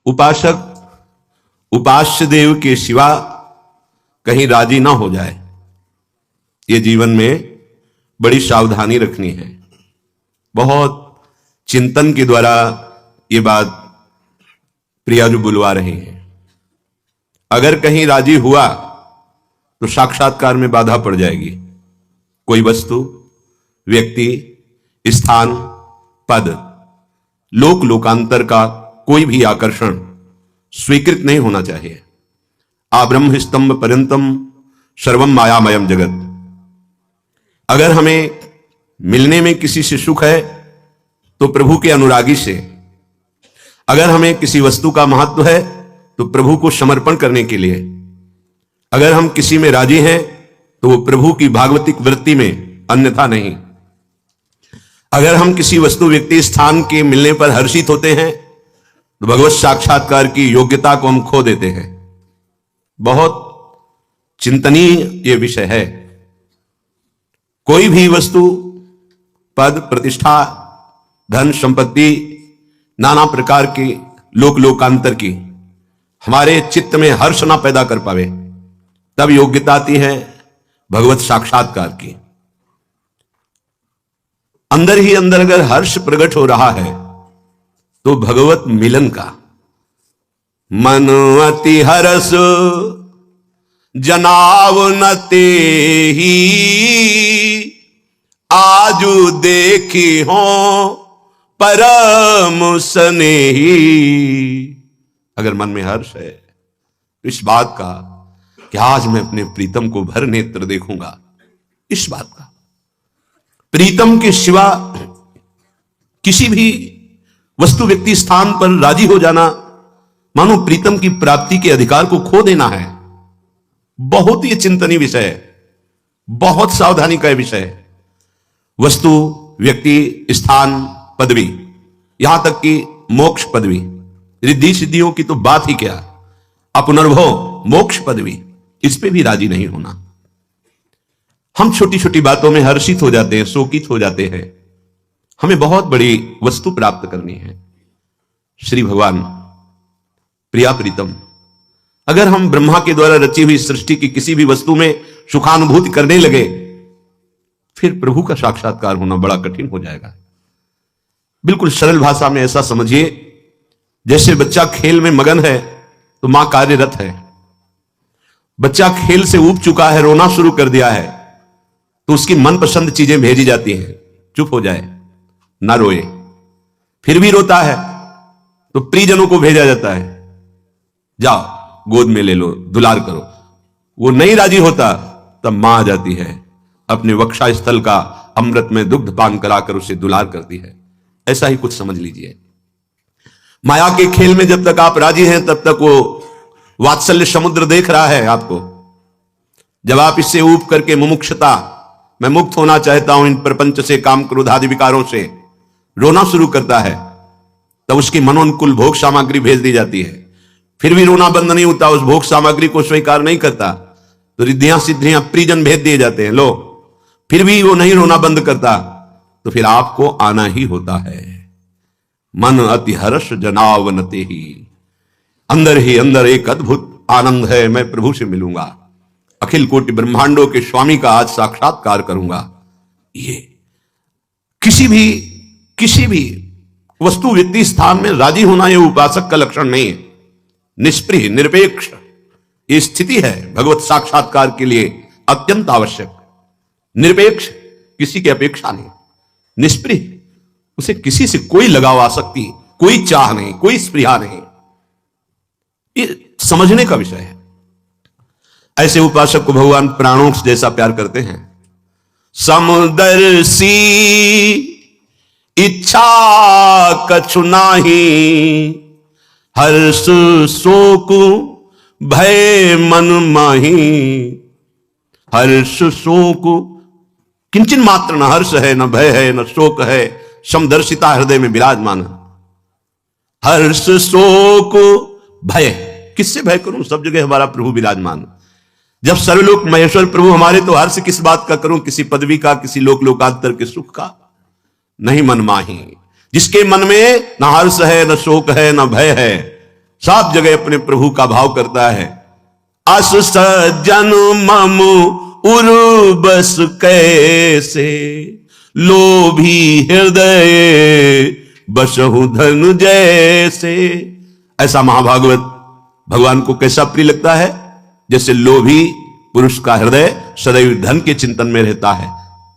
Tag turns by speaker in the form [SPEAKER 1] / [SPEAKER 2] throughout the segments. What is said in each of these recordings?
[SPEAKER 1] उपासक उपास्य देव के सिवा कहीं राजी ना हो जाए, ये जीवन में बड़ी सावधानी रखनी है। बहुत चिंतन के द्वारा ये बात प्रिया जो बुलवा रहे हैं। अगर कहीं राजी हुआ तो साक्षात्कार में बाधा पड़ जाएगी। कोई वस्तु, व्यक्ति, स्थान, पद, लोक लोकांतर का कोई भी आकर्षण स्वीकृत नहीं होना चाहिए। आब्रह्म स्तंभ पर्यंतम सर्वम मायामयम जगत। अगर हमें मिलने में किसी से सुख है तो प्रभु के अनुरागी से, अगर हमें किसी वस्तु का महत्व है तो प्रभु को समर्पण करने के लिए, अगर हम किसी में राजी हैं तो वो प्रभु की भागवतिक वृत्ति में, अन्यथा नहीं। अगर हम किसी वस्तु, व्यक्ति, स्थान के मिलने पर हर्षित होते हैं तो भगवत साक्षात्कार की योग्यता को हम खो देते हैं। बहुत चिंतनीय ये विषय है। कोई भी वस्तु, पद, प्रतिष्ठा, धन, संपत्ति, नाना प्रकार की लोक लोकांतर की हमारे चित्त में हर्ष ना पैदा कर पावे, तब योग्यता आती है भगवत साक्षात्कार की। अंदर ही अंदर अगर हर्ष प्रकट हो रहा है तो भगवत मिलन का। मन अति हरस जनाव न तेहि, आजु देखी हो परम स्नेही। अगर मन में हर्ष है तो इस बात का कि आज मैं अपने प्रीतम को भर नेत्र देखूंगा, इस बात का। प्रीतम के सिवा किसी भी वस्तु, व्यक्ति, स्थान पर राजी हो जाना मानो प्रीतम की प्राप्ति के अधिकार को खो देना है। बहुत ही चिंतनीय विषय है, बहुत सावधानी का विषय है। वस्तु, व्यक्ति, स्थान, पदवी, यहां तक कि मोक्ष पदवी, रिद्धि सिद्धियों की तो बात ही क्या, अपनर्भव मोक्ष पदवी, इस पे भी राजी नहीं होना। हम छोटी छोटी बातों में हर्षित हो जाते हैं, शोकित हो जाते हैं। हमें बहुत बड़ी वस्तु प्राप्त करनी है। श्री भगवान, प्रिया प्रीतम, अगर हम ब्रह्मा के द्वारा रची हुई सृष्टि की किसी भी वस्तु में सुखानुभूति करने लगे, फिर प्रभु का साक्षात्कार होना बड़ा कठिन हो जाएगा। बिल्कुल सरल भाषा में ऐसा समझिए, जैसे बच्चा खेल में मगन है तो मां कार्यरत है। बच्चा खेल से ऊब चुका है, रोना शुरू कर दिया है, तो उसकी मनपसंद चीजें भेजी जाती हैं, चुप हो जाए, ना रोए। फिर भी रोता है तो प्रियजनों को भेजा जाता है, जाओ गोद में ले लो, दुलार करो। वो नहीं राजी होता तब मां आ जाती है, अपने वक्षा स्थल का अमृत में दुग्ध पान कराकर उसे दुलार करती है। ऐसा ही कुछ समझ लीजिए। माया के खेल में जब तक आप राजी हैं तब तक वो वात्सल्य समुद्र देख रहा है आपको। जब आप इससे ऊब करके मुमुक्षता, मैं मुक्त होना चाहता हूं इन प्रपंच से, काम क्रोध आदि विकारों से, रोना शुरू करता है, तब उसकी मनोनुकूल भोग सामग्री भेज दी जाती है। फिर भी रोना बंद नहीं होता, उस भोग सामग्री को स्वीकार नहीं करता, तो रिद्धियां सिद्धियां प्रियजन भेज दिए जाते हैं, लो। फिर भी वो नहीं रोना बंद करता, तो फिर आपको आना ही होता है। मन अति हर्ष जनाव न तेहि, अंदर ही अंदर एक अद्भुत आनंद है, मैं प्रभु से मिलूंगा, अखिल कोटि ब्रह्मांडों के स्वामी का आज साक्षात्कार करूंगा। ये किसी भी वस्तु, व्यक्ति, स्थान में राजी होना यह उपासक का लक्षण नहीं है। निष्प्रिय, निरपेक्ष ये स्थिति है भगवत साक्षात्कार के लिए अत्यंत आवश्यक। निरपेक्ष, किसी की अपेक्षा नहीं, निष्प्रिय, उसे किसी से कोई लगाव आसक्ति, कोई चाह नहीं, कोई स्पृहा नहीं। ये समझने का विषय है। ऐसे उपासक को भगवान प्राणों जैसा प्यार करते हैं। समदर्शी इच्छा कछु नाही, हर्ष शोक भय मन माही। हर्ष शोक किंचन मात्र, न हर्ष है, न भय है, न शोक है, समदर्शिता हृदय में विराजमान है। हर्ष शोक भय, किससे भय करूं, सब जगह हमारा प्रभु विराजमान। जब सर्वलोक महेश्वर प्रभु हमारे, तो हर्ष किस बात का करूं, किसी पदवी का, किसी लोक लोकांतर के सुख का नहीं। मन माही, जिसके मन में न हर्ष है, न शोक है, न भय है, सब जगह अपने प्रभु का भाव करता है। अस सज्जन मम उर्बस कैसे, लोभी हृदय बसहु धन जैसे। ऐसा महाभागवत भगवान को कैसा प्रिय लगता है? जैसे लोभी पुरुष का हृदय सदैव धन के चिंतन में रहता है,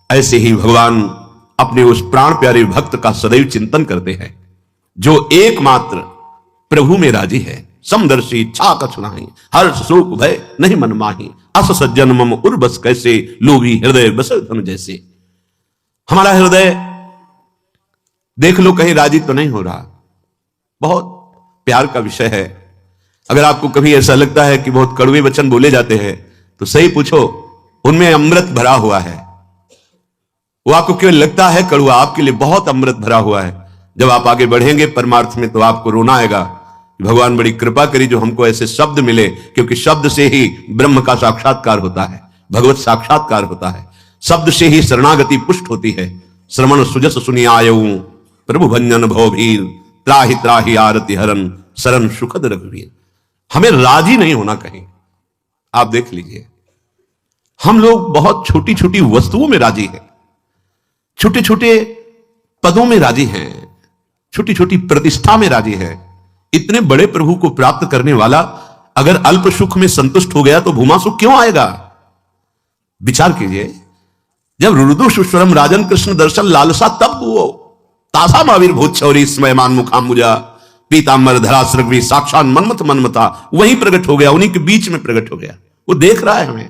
[SPEAKER 1] ऐसे ही भगवान अपने उस प्राण प्यारे भक्त का सदैव चिंतन करते हैं जो एकमात्र प्रभु में राजी है। समदर्शी इच्छा कछु नाही, हर्ष शोक भय नहीं मन माही। अस सज्जन मम उर्बस कैसे, लोभी हृदय बस धन जैसे। हमारा हृदय देख लो कहीं राजी तो नहीं हो रहा। बहुत प्यार का विषय है। अगर आपको कभी ऐसा लगता है कि बहुत कड़वे वचन बोले जाते हैं तो सही पूछो, उनमें अमृत भरा हुआ है। वो आपको केवल लगता है कड़वा, आपके लिए बहुत अमृत भरा हुआ है। जब आप आगे बढ़ेंगे परमार्थ में तो आपको रोना आएगा। भगवान बड़ी कृपा करी जो हमको ऐसे शब्द मिले, क्योंकि शब्द से ही ब्रह्म का साक्षात्कार होता है, भगवत साक्षात्कार होता है। शब्द से ही शरणागति पुष्ट होती है। श्रवण सुजस सुनि आयऊ, प्रभु भंजन भवभीर, त्राहि त्राहि आरति हरन, शरण सुखद रघुवीर। हमें राजी नहीं होना कहीं। आप देख लीजिए, हम लोग बहुत छोटी छोटी वस्तुओं में राजी हैं, छोटे छोटे पदों में राजी हैं, छोटी छोटी प्रतिष्ठा में राजी है। इतने बड़े प्रभु को प्राप्त करने वाला अगर अल्प सुख में संतुष्ट हो गया तो भूमा सुख क्यों आएगा? विचार कीजिए, जब रुदु सुस्वरम राजन कृष्ण दर्शन लालसा तब वो तासा मावीर भूत चौरी स्मयमान मुखामुजा पीतांबर धरा सृग्वी साक्षात मनमथ मनमता, वहीं प्रकट हो गया, उन्हीं के बीच में प्रकट हो गया। वो देख रहा है हमें।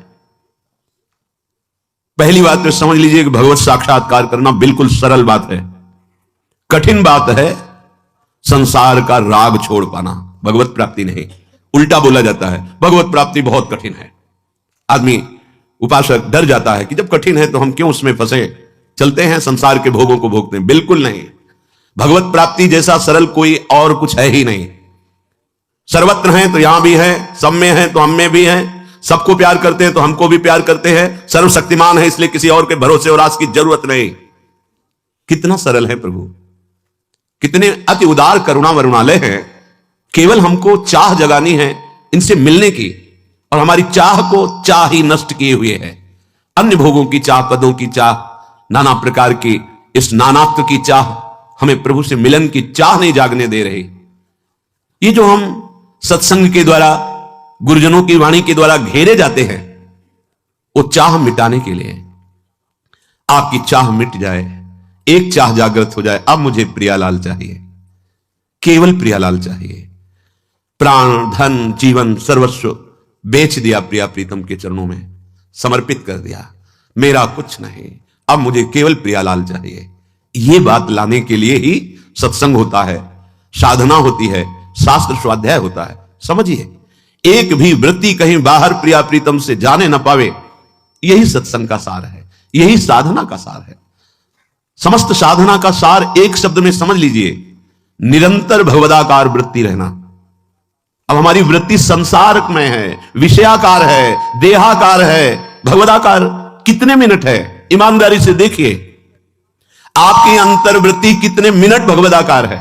[SPEAKER 1] पहली बात तो समझ लीजिए कि भगवत साक्षात्कार करना बिल्कुल सरल बात है। कठिन बात है संसार का राग छोड़ पाना, भगवत प्राप्ति नहीं। उल्टा बोला जाता है भगवत प्राप्ति बहुत कठिन है। आदमी उपासक डर जाता है कि जब कठिन है तो हम क्यों उसमें फंसे, चलते हैं संसार के भोगों को भोगते हैं। बिल्कुल नहीं, भगवत प्राप्ति जैसा सरल कोई और कुछ है ही नहीं। सर्वत्र हैं तो यहां भी है, सब में है तो हम में भी है, सबको प्यार करते हैं तो हमको भी प्यार करते हैं। सर्वशक्तिमान है इसलिए किसी और के भरोसे और आस की जरूरत नहीं। कितना सरल है प्रभु, कितने अति उदार करुणा वरुणालय हैं। केवल हमको चाह जगानी है इनसे मिलने की, और हमारी चाह को चाह ही नष्ट किए हुए है। अन्य भोगों की चाह, पदों की चाह, नाना प्रकार की इस नानात्व की चाह हमें प्रभु से मिलन की चाह नहीं जागने दे रही। ये जो हम सत्संग के द्वारा, गुरुजनों की वाणी के द्वारा घेरे जाते हैं, वो चाह मिटाने के लिए। आपकी चाह मिट जाए, एक चाह जागृत हो जाए, अब मुझे प्रियालाल चाहिए, केवल प्रियालाल चाहिए। प्राण धन जीवन सर्वस्व बेच दिया प्रिया प्रीतम के चरणों में, समर्पित कर दिया। मेरा कुछ नहीं, अब मुझे केवल प्रियालाल चाहिए। ये बात लाने के लिए ही सत्संग होता है, साधना होती है, शास्त्र स्वाध्याय होता है। समझिए, एक भी वृत्ति कहीं बाहर प्रिया प्रीतम से जाने न पावे, यही सत्संग का सार है, यही साधना का सार है। समस्त साधना का सार एक शब्द में समझ लीजिए, निरंतर भगवदाकार वृत्ति रहना। अब हमारी वृत्ति संसार में है, विषयाकार है, देहाकार है, भगवदाकार कितने मिनट है? ईमानदारी से देखिए, आपकी अंतर्वृत्ति कितने मिनट भगवदाकार है?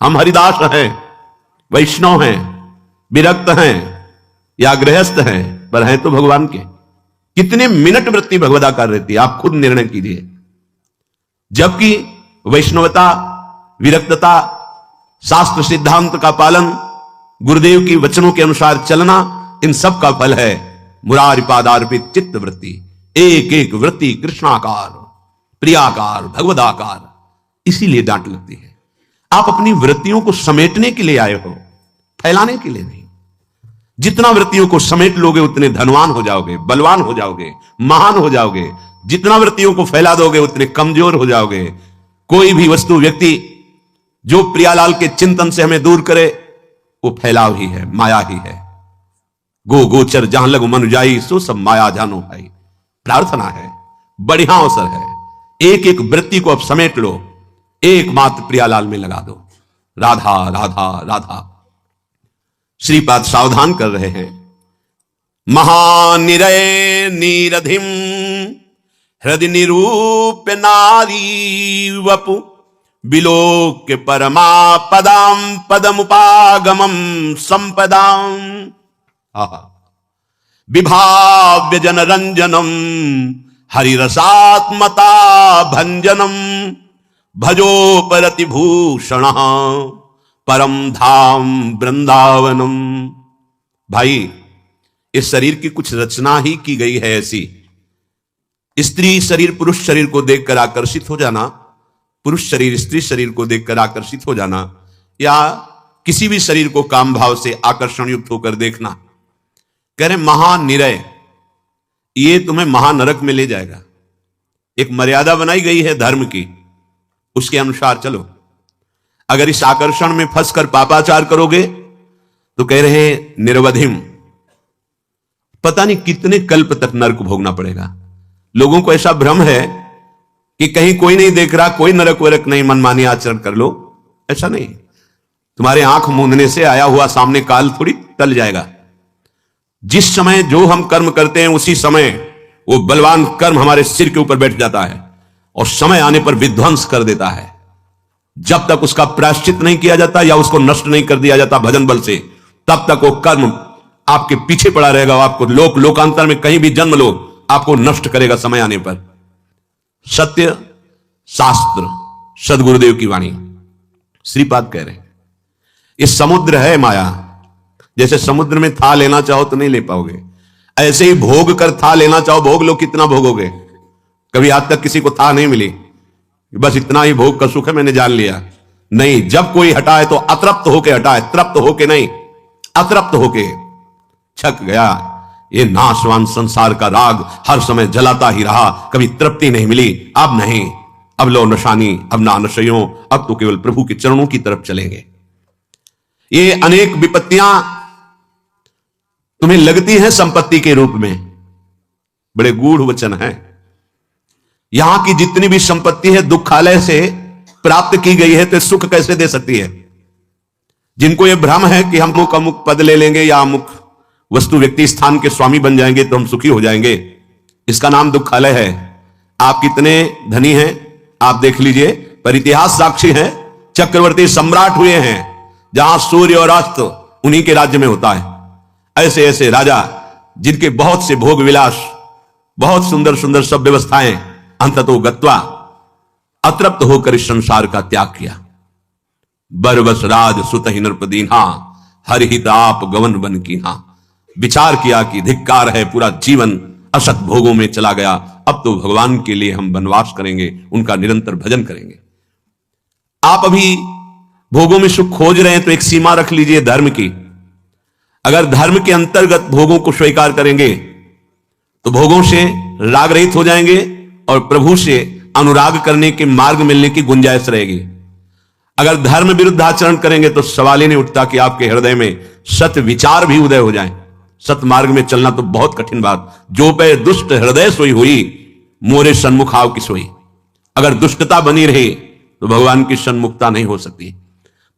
[SPEAKER 1] हम हरिदास हैं, वैष्णव हैं, विरक्त हैं या गृहस्थ हैं, पर हैं तो भगवान के। कितने मिनट वृत्ति भगवदाकार रहती है, आप खुद निर्णय कीजिए। जबकि वैष्णवता, विरक्तता, शास्त्र सिद्धांत का पालन, गुरुदेव की वचनों के अनुसार चलना, इन सब का फल है मुरारी पादार्पित चित्त वृत्ति। एक एक वृत्ति कृष्णाकार, प्रियाकार, भगवदाकार। इसीलिए डांट लगती है। आप अपनी वृत्तियों को समेटने के लिए आए हो, फैलाने के लिए नहीं। जितना वृत्तियों को समेट लोगे उतने धनवान हो जाओगे, बलवान हो जाओगे, महान हो जाओगे। जितना वृत्तियों को फैला दोगे उतने कमजोर हो जाओगे। कोई भी वस्तु, व्यक्ति जो प्रियालाल के चिंतन से हमें दूर करे, वो फैलाव ही है, माया ही है। गो गोचर जहां लगु मन जाई, सो सब माया जानो भाई। प्रार्थना है, बढ़िया अवसर है, एक एक वृत्ति को अब समेट लो, एकमात्र प्रियालाल में लगा दो। राधा राधा राधा। श्रीपाद सावधान कर रहे हैं। महानिरय नीरधिम हृदय निरूप नारी वपु विलोक्य परमा पदाम पदमुपागमम संपदाम विभाव्य जनरंजनम हरिरसात्मता भंजनम भजो परतिभूषण परम धाम वृंदावनम। भाई, इस शरीर की कुछ रचना ही की गई है ऐसी। स्त्री शरीर पुरुष शरीर को देखकर आकर्षित हो जाना, पुरुष शरीर स्त्री शरीर को देखकर आकर्षित हो जाना, या किसी भी शरीर को काम भाव से आकर्षण युक्त होकर देखना, कह रहे महानिरय, ये तुम्हें महानरक में ले जाएगा। एक मर्यादा बनाई गई है धर्म की, उसके अनुसार चलो। अगर इस आकर्षण में फंसकर पापाचार करोगे तो कह रहे हैं निरवधिम, पता नहीं कितने कल्प तक नरक भोगना पड़ेगा। लोगों को ऐसा भ्रम है कि कहीं कोई नहीं देख रहा, कोई नरक वरक नहीं, मनमानी आचरण कर लो। ऐसा नहीं, तुम्हारे आंख मूंदने से आया हुआ सामने काल थोड़ी टल जाएगा। जिस समय जो हम कर्म करते हैं उसी समय वो बलवान कर्म हमारे सिर के ऊपर बैठ जाता है और समय आने पर विध्वंस कर देता है। जब तक उसका प्रायश्चित नहीं किया जाता या उसको नष्ट नहीं कर दिया जाता भजन बल से, तब तक वो कर्म आपके पीछे पड़ा रहेगा। आपको लोकांतर में कहीं भी जन्म लो, आपको नष्ट करेगा समय आने पर। सत्य शास्त्र सदगुरुदेव की वाणी, श्रीपाद कह रहे हैं ये समुद्र है माया। जैसे समुद्र में था लेना चाहो तो नहीं ले पाओगे, ऐसे ही भोग कर था लेना चाहो, भोग लो, कितना भोगोगे? कभी आज तक किसी को था नहीं मिली, बस इतना ही भोग का सुख है मैंने जान लिया। नहीं, जब कोई हटाए तो अतृप्त होके हटाए, तृप्त होके नहीं, अतृप्त होके। छक गया ये नाशवान संसार का राग, हर समय जलाता ही रहा, कभी तृप्ति नहीं मिली। अब नहीं, अब लो नशानी, अब ना नशयों, अब तो केवल प्रभु के चरणों की तरफ चलेंगे। ये अनेक विपत्तियां तुम्हें लगती हैं संपत्ति के रूप में, बड़े गूढ़ वचन है। यहां की जितनी भी संपत्ति है दुखालय से प्राप्त की गई है, तो सुख कैसे दे सकती है? जिनको यह भ्रम है कि हम अमुक पद ले लेंगे या अमुक वस्तु व्यक्ति स्थान के स्वामी बन जाएंगे तो हम सुखी हो जाएंगे, इसका नाम दुखालय है। आप कितने धनी हैं आप देख लीजिए, पर इतिहास साक्षी है, चक्रवर्ती सम्राट हुए हैं जहां सूर्य और अस्त उन्हीं के राज्य में होता है। ऐसे ऐसे राजा जिनके बहुत से भोग विलास, बहुत सुंदर सुंदर सब व्यवस्थाएं, अंततो गत्वा अतृप्त होकर इस संसार का त्याग किया। बरबस राज सुत ही नृपदीन्हा, हरिहित आप गवन बन कीन्हा। विचार किया कि धिक्कार है, पूरा जीवन असत भोगों में चला गया, अब तो भगवान के लिए हम वनवास करेंगे, उनका निरंतर भजन करेंगे। आप अभी भोगों में सुख खोज रहे हैं तो एक सीमा रख लीजिए धर्म की। अगर धर्म के अंतर्गत भोगों को स्वीकार करेंगे तो भोगों से राग रहित हो जाएंगे और प्रभु से अनुराग करने के मार्ग मिलने की गुंजाइश रहेगी। अगर धर्म विरुद्ध आचरण करेंगे तो सवाल ही नहीं उठता कि आपके हृदय में सत विचार भी उदय हो जाए। सत मार्ग में चलना तो बहुत कठिन बात। जो पे दुष्ट हृदय सोई हुई, मोरे सन्मुख आव की सोई। अगर दुष्टता बनी रही तो भगवान की सन्मुखता नहीं हो सकती।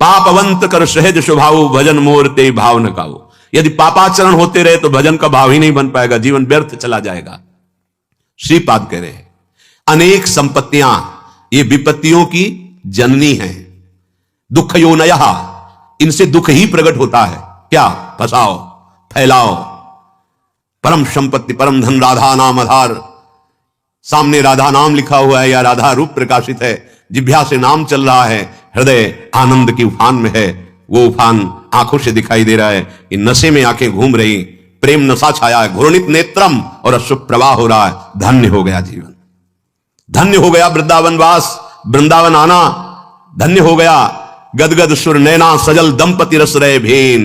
[SPEAKER 1] पाप अवंत कर सहज स्वभाव, भजन मोर ते भाव न काऊ। यदि पापाचरण होते रहे तो भजन का भाव ही नहीं बन पाएगा, जीवन व्यर्थ चला जाएगा। श्रीपाद कह रहे हैं अनेक संपत्तियां ये विपत्तियों की जननी हैं। दुख योनयः, इनसे दुख ही प्रकट होता है। क्या? फसाओ, फैलाओ। परम संपत्ति परम धन राधा नाम आधार, सामने राधा नाम लिखा हुआ है या राधा रूप प्रकाशित है, जिह्वा से नाम चल रहा है, हृदय आनंद की उफान में है, वो उफान आंखों से दिखाई दे रहा है कि नशे में आंखें घूम रही, प्रेम नशा छाया है, घूर्णित नेत्रम और अश्रु प्रवाह हो रहा है। धन्य हो गया जीवन, धन्य हो गया वृंदावन वास, वृंदावन आना धन्य हो गया। गदगद सुर नैना सजल दंपति रस रहे भेन,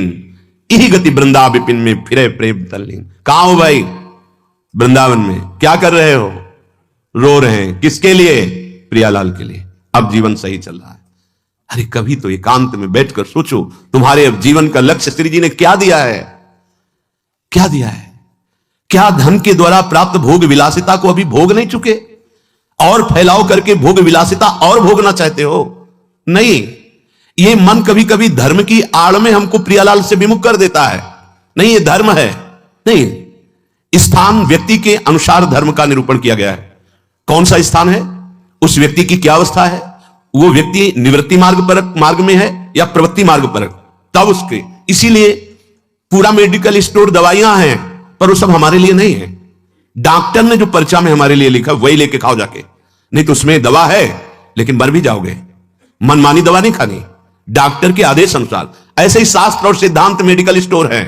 [SPEAKER 1] यही गति वृंदा विपिन में फिरे प्रेम तल्लीन। कहां हो भाई? वृंदावन में। क्या कर रहे हो? रो रहे हैं। किसके लिए? प्रियालाल के लिए। अब जीवन सही चल रहा है। अरे कभी तो एकांत में बैठकर सोचो, तुम्हारे अब जीवन का लक्ष्य श्री जी ने क्या दिया है? क्या दिया है? क्या धन के द्वारा प्राप्त भोग विलासिता को अभी भोग नहीं चुके और फैलाव करके भोग विलासिता और भोगना चाहते हो? नहीं, ये मन कभी कभी धर्म की आड़ में हमको प्रियालाल से विमुख कर देता है। नहीं, ये धर्म है। नहीं, स्थान व्यक्ति के अनुसार धर्म का निरूपण किया गया है। कौन सा स्थान है, उस व्यक्ति की क्या अवस्था है, वो व्यक्ति निवृत्ति मार्ग में है या प्रवृत्ति मार्ग पर, तब उसके, इसीलिए पूरा मेडिकल स्टोर दवाइयां हैं, पर वो सब हमारे लिए नहीं है। डॉक्टर ने जो पर्चा में हमारे लिए लिखा वही लेके खाओ जाके, नहीं तो उसमें दवा है लेकिन मर भी जाओगे। मनमानी दवा नहीं खानी, डॉक्टर के आदेश अनुसार। ऐसे ही शास्त्र और सिद्धांत मेडिकल स्टोर है,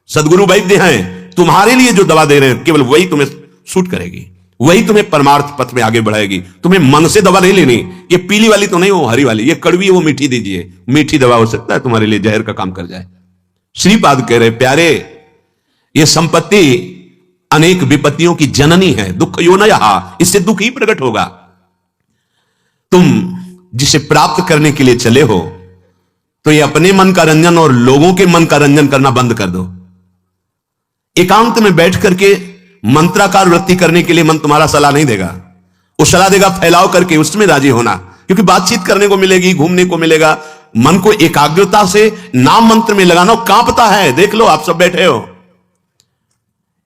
[SPEAKER 1] सदगुरु वैद्य हैं, तुम्हारे लिए जो दवा दे रहे हैं केवल वही तुम्हें सूट करेगी, वही तुम्हें परमार्थ पथ में आगे बढ़ाएगी। तुम्हें मन से दवा नहीं लेनी, ये पीली वाली तो नहीं, वो हरी वाली, ये कड़वी, वो मीठी दीजिए। मीठी दवा हो सकता है तुम्हारे लिए जहर का काम कर जाए। श्रीपाद कह रहे प्यारे, ये संपत्ति अनेक विपत्तियों की जननी है, दुख यो न यहा, इससे दुख ही प्रकट होगा। तुम जिसे प्राप्त करने के लिए चले हो तो ये अपने मन का रंजन और लोगों के मन का रंजन करना बंद कर दो। एकांत में बैठ करके मंत्राकार वृत्ति करने के लिए मन तुम्हारा सलाह नहीं देगा, वो सलाह देगा फैलाव करके, उसमें राजी होना, क्योंकि बातचीत करने को मिलेगी, घूमने को मिलेगा। मन को एकाग्रता से नाम मंत्र में लगाना, कांपता है, देख लो आप सब बैठे हो,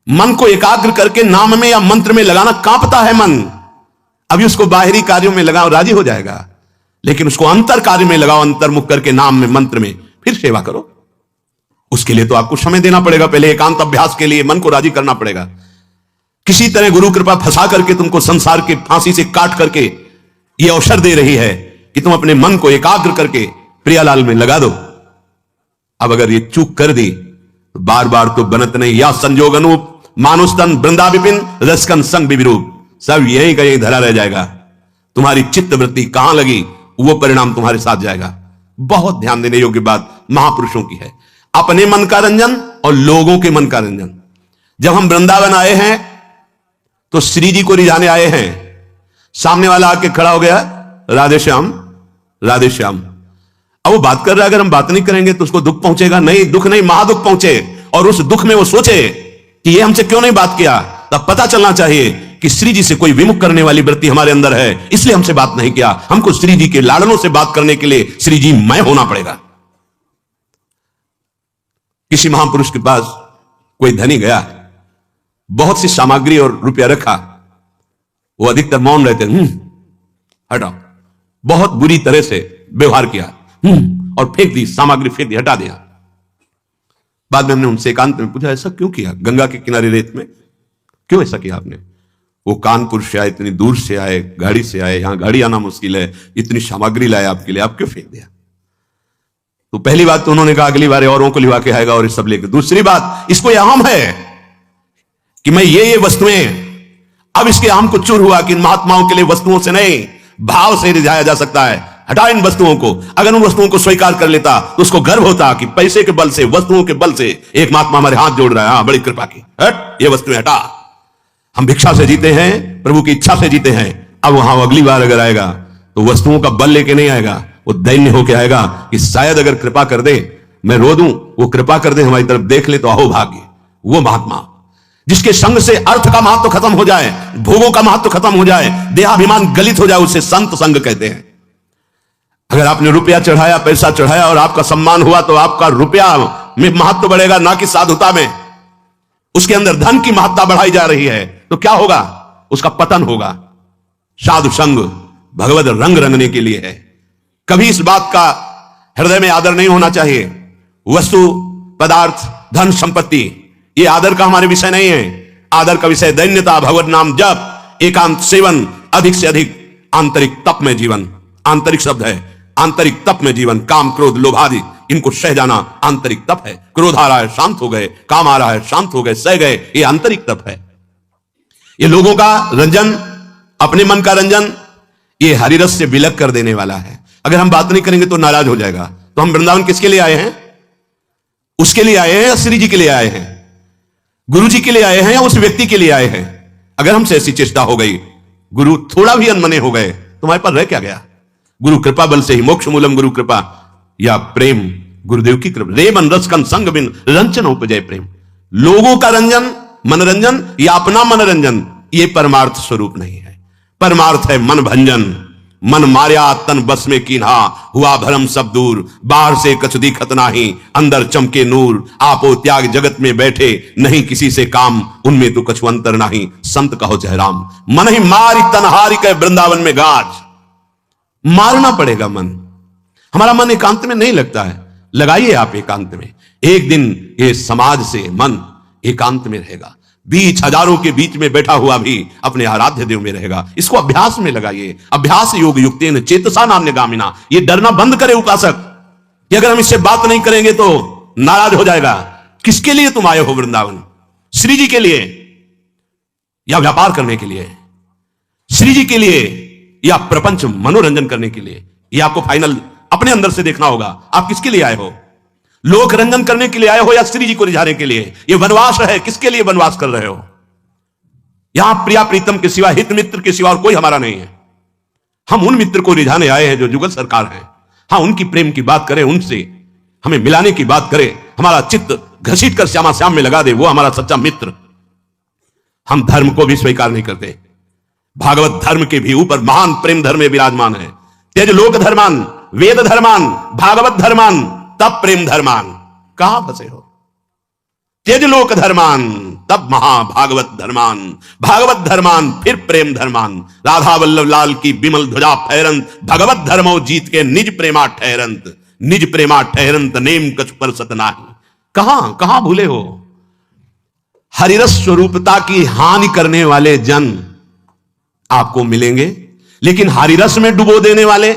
[SPEAKER 1] मन को एकाग्र करके नाम में या मंत्र में लगाना, कांपता है मन। अभी उसको बाहरी कार्यों में लगाओ, राजी हो जाएगा, लेकिन उसको अंतर कार्य में लगाओ, अंतर्मुख करके नाम में मंत्र में, फिर सेवा करो। उसके लिए तो आपको समय देना पड़ेगा, पहले एकांत अभ्यास के लिए मन को राजी करना पड़ेगा। किसी तरह गुरु कृपा फंसा करके तुमको संसार के फांसी से काट करके ये अवसर दे रही है कि तुम अपने मन को एकाग्र करके प्रियालाल में लगा दो। अब अगर ये चूक कर दी तो बार बार तो बनत नहीं, या संजोग अनूप मानुस्तन वृंदा विपिन रसकन संग विरूप, सब यही का यही धरा रह जाएगा। तुम्हारी चित्त वृत्ति कहां लगी वो परिणाम तुम्हारे साथ जाएगा। बहुत ध्यान देने योग्य बात महापुरुषों की है, अपने मन का रंजन और लोगों के मन का रंजन। जब हम वृंदावन आए हैं तो श्री जी को रिझाने आए हैं, सामने वाला आके खड़ा हो गया, राधे श्याम राधे श्याम। अब वो बात कर रहा है, अगर हम बात नहीं करेंगे तो उसको दुख पहुंचेगा, नहीं दुख नहीं महादुख पहुंचे, और उस दुख में वो सोचे कि ये हमसे क्यों नहीं बात किया। तब पता चलना चाहिए कि श्री जी से कोई विमुख करने वाली वृत्ति हमारे अंदर है, इसलिए हमसे बात नहीं किया। हमको श्री जी के लाडनों से बात करने के लिए श्री जी मैं होना पड़ेगा। किसी महापुरुष के पास कोई धनी गया, बहुत सी सामग्री और रुपया रखा, वो अधिकतर मौन रहते, हटाओ, बहुत बुरी तरह से व्यवहार किया, और फेंक दी, सामग्री फेंक दी, हटा दिया। बाद में हमने उनसे एकांत में पूछा, ऐसा क्यों किया, गंगा के किनारे रेत में क्यों ऐसा किया आपने? वो कानपुर से आए, इतनी दूर से आए, गाड़ी से आए, यहां गाड़ी आना मुश्किल है, इतनी सामग्री लाए आपके लिए, आप क्यों फेंक दिया? तो पहली बात तो उन्होंने कहा अगली बार औरों को लिवा के आएगा और ये सब लेकर। दूसरी बात, इसको अहम है कि मैं ये वस्तुएं, अब इसके अहम को चूर हुआ कि इन महात्माओं के लिए वस्तुओं से नहीं भाव से रिझाया जा सकता है। हटा इन वस्तुओं को। अगर उन वस्तुओं को स्वीकार कर लेता तो उसको गर्व होता कि पैसे के बल से, वस्तुओं के बल से एक महात्मा हमारे हाथ जोड़ रहा है, हाँ बड़ी कृपा की, हट ये वस्तुएं हटा। हम भिक्षा से जीते हैं, प्रभु की इच्छा से जीते हैं। अब वहां अगली बार अगर आएगा तो वस्तुओं का बल लेके नहीं आएगा, वो दैन्य होके आएगा कि शायद अगर कृपा कर दे, मैं रो दूं, वो कृपा कर दे, हमारी तरफ देख ले तो अहो भाग्य। वो महात्मा जिसके संग से अर्थ का महत्व खत्म हो जाए, भोगों का महत्व खत्म हो जाए, देहाभिमान गलित हो जाए, उसे संत संग कहते हैं। अगर आपने रुपया चढ़ाया, पैसा चढ़ाया और आपका सम्मान हुआ तो आपका रुपया में महत्व बढ़ेगा, ना कि साधुता में। उसके अंदर धन की महत्ता बढ़ाई जा रही है तो क्या होगा? उसका पतन होगा। साधु संग भगवत रंग रंगने के लिए है। कभी इस बात का हृदय में आदर नहीं होना चाहिए। वस्तु, पदार्थ, धन, संपत्ति ये आदर का हमारे विषय नहीं है। आदर का विषय दैन्यता, भगवत नाम जप, एकांत सेवन, अधिक से अधिक आंतरिक तप में जीवन। आंतरिक शब्द है, आंतरिक तप में जीवन। काम, क्रोध, लोभ आदि इनको सह जाना आंतरिक तप है। क्रोध आ रहा है, शांत हो गए, काम आ रहा है, शांत हो गए, सह गए, ये आंतरिक तप है। ये लोगों का रंजन, अपने मन का रंजन, ये हरिरस से विलग कर देने वाला है। अगर हम बात नहीं करेंगे तो नाराज हो जाएगा। तो हम वृंदावन किसके लिए आए हैं? उसके लिए आए हैं या श्री जी के लिए आए हैं? गुरु जी के लिए आए हैं या उस व्यक्ति के लिए आए हैं? अगर हमसे ऐसी चेष्टा हो गई, गुरु थोड़ा भी अनमने हो गए, तुम्हारे पास रह क्या गया? गुरु कृपा बल से ही मोक्ष मूलम गुरु कृपा, या प्रेम गुरुदेव की कृपा। रेमन रसकन संग बिन रंजन उपजय प्रेम। लोगों का रंजन, मनोरंजन या अपना मनोरंजन, ये परमार्थ स्वरूप नहीं है। परमार्थ है मन भंजन। मन मार्या तन बस में कीन्हा, हुआ भरम सब दूर। बाहर से कछु दिखत नाही, अंदर चमके नूर। आपो त्याग जगत में बैठे, नहीं किसी से काम। उनमें तो कछु अंतर नाही, संत कहो जयराम। मन ही मारी तन हारी के वृंदावन में गाज। मारना पड़ेगा मन। हमारा मन एकांत में नहीं लगता है, लगाइए आप एकांत में। एक दिन ये समाज से मन एकांत में रहेगा, बीच हजारों के बीच में बैठा हुआ भी अपने आराध्य देव में रहेगा। इसको अभ्यास में लगाइए। अभ्यास योग युक्तेन चेतसा नान्य गामिना। ये डरना बंद करे उपासक कि अगर हम इससे बात नहीं करेंगे तो नाराज हो जाएगा। किसके लिए तुम आए हो वृंदावन? श्री जी के लिए या व्यापार करने के लिए? श्री जी के लिए या प्रपंच मनोरंजन करने के लिए? यह आपको फाइनल अपने अंदर से देखना होगा। आप किसके लिए आए हो? लोक रंजन करने के लिए आए हो या श्री जी को रिझाने के लिए? यह वनवास है, किसके लिए वनवास कर रहे हो? यहां प्रिया प्रीतम के सिवा, हित मित्र के सिवा और कोई हमारा नहीं है। हम उन मित्र को रिझाने आए हैं जो जुगल सरकार है। हाँ, उनकी प्रेम की बात करें, उनसे हमें मिलाने की बात करें, हमारा चित्त घसीट कर श्यामा श्याम में लगा दे, वो हमारा सच्चा मित्र। हम धर्म को भी स्वीकार नहीं करते। भागवत धर्म के भी ऊपर महान प्रेम धर्म में विराजमान है। तेज लोक धर्मान, वेद धर्मान, भागवत धर्मान, तब प्रेम धर्मान। कहां फंसे हो? तेज लोक धर्मान तब महाभागवत धर्मान, भागवत धर्मान फिर प्रेम धर्मान। राधा वल्लभ लाल की बिमल ध्वजा फहरंत, भगवत धर्मो जीत के निज प्रेमा ठहरंत। निज प्रेमा ठहरंत नेम कछु पर सतनाही। कहां भूले हो? हरिरस स्वरूपता की हानि करने वाले जन आपको मिलेंगे, लेकिन हरिरस में डुबो देने वाले,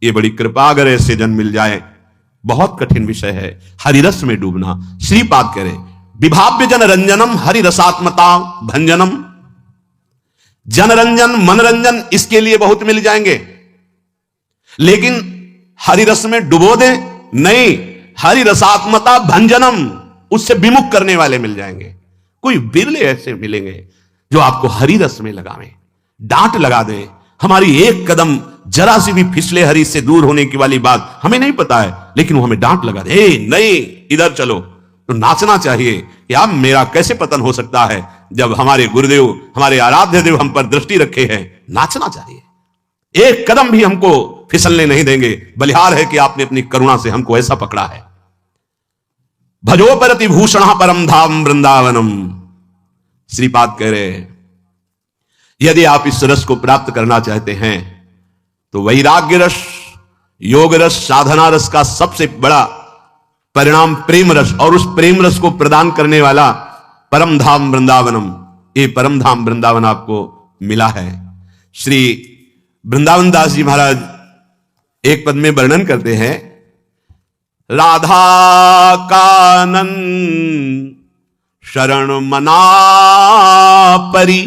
[SPEAKER 1] ये बड़ी कृपा अगर ऐसे जन मिल जाए। बहुत कठिन विषय है हरिरस में डूबना। श्रीपाद कह रहे विभाव्य जन रंजनम हरिरसात्मता भंजनम। जनरंजन मनरंजन इसके लिए बहुत मिल जाएंगे, लेकिन हरिरस में डुबो दे नहीं, हरिरसात्मता भंजनम उससे विमुख करने वाले मिल जाएंगे। कोई बिरले ऐसे मिलेंगे जो आपको हरिरस में लगावें, डांट लगा दें। हमारी एक कदम जरा सी भी फिसले हरि से दूर होने की वाली बात हमें नहीं पता है, लेकिन वो हमें डांट लगा दे, नहीं इधर चलो, तो नाचना चाहिए कि अब मेरा कैसे पतन हो सकता है जब हमारे गुरुदेव हमारे आराध्य देव हम पर दृष्टि रखे हैं। नाचना चाहिए। एक कदम भी हमको फिसलने नहीं देंगे। बलिहार है कि आपने अपनी करुणा से हमको ऐसा पकड़ा है। भजो परति भूषण परम धाम वृंदावनम। श्रीपाद कह रहे हैं यदि आप इस रस को प्राप्त करना चाहते हैं तो वैराग्य रस, योग रस, साधना रस का सबसे बड़ा परिणाम प्रेम रस, और उस प्रेम रस को प्रदान करने वाला परम धाम वृंदावनम। ये परम धाम वृंदावन आपको मिला है। श्री वृंदावन दास जी महाराज एक पद में वर्णन करते हैं, राधा कानन शरण मना परी,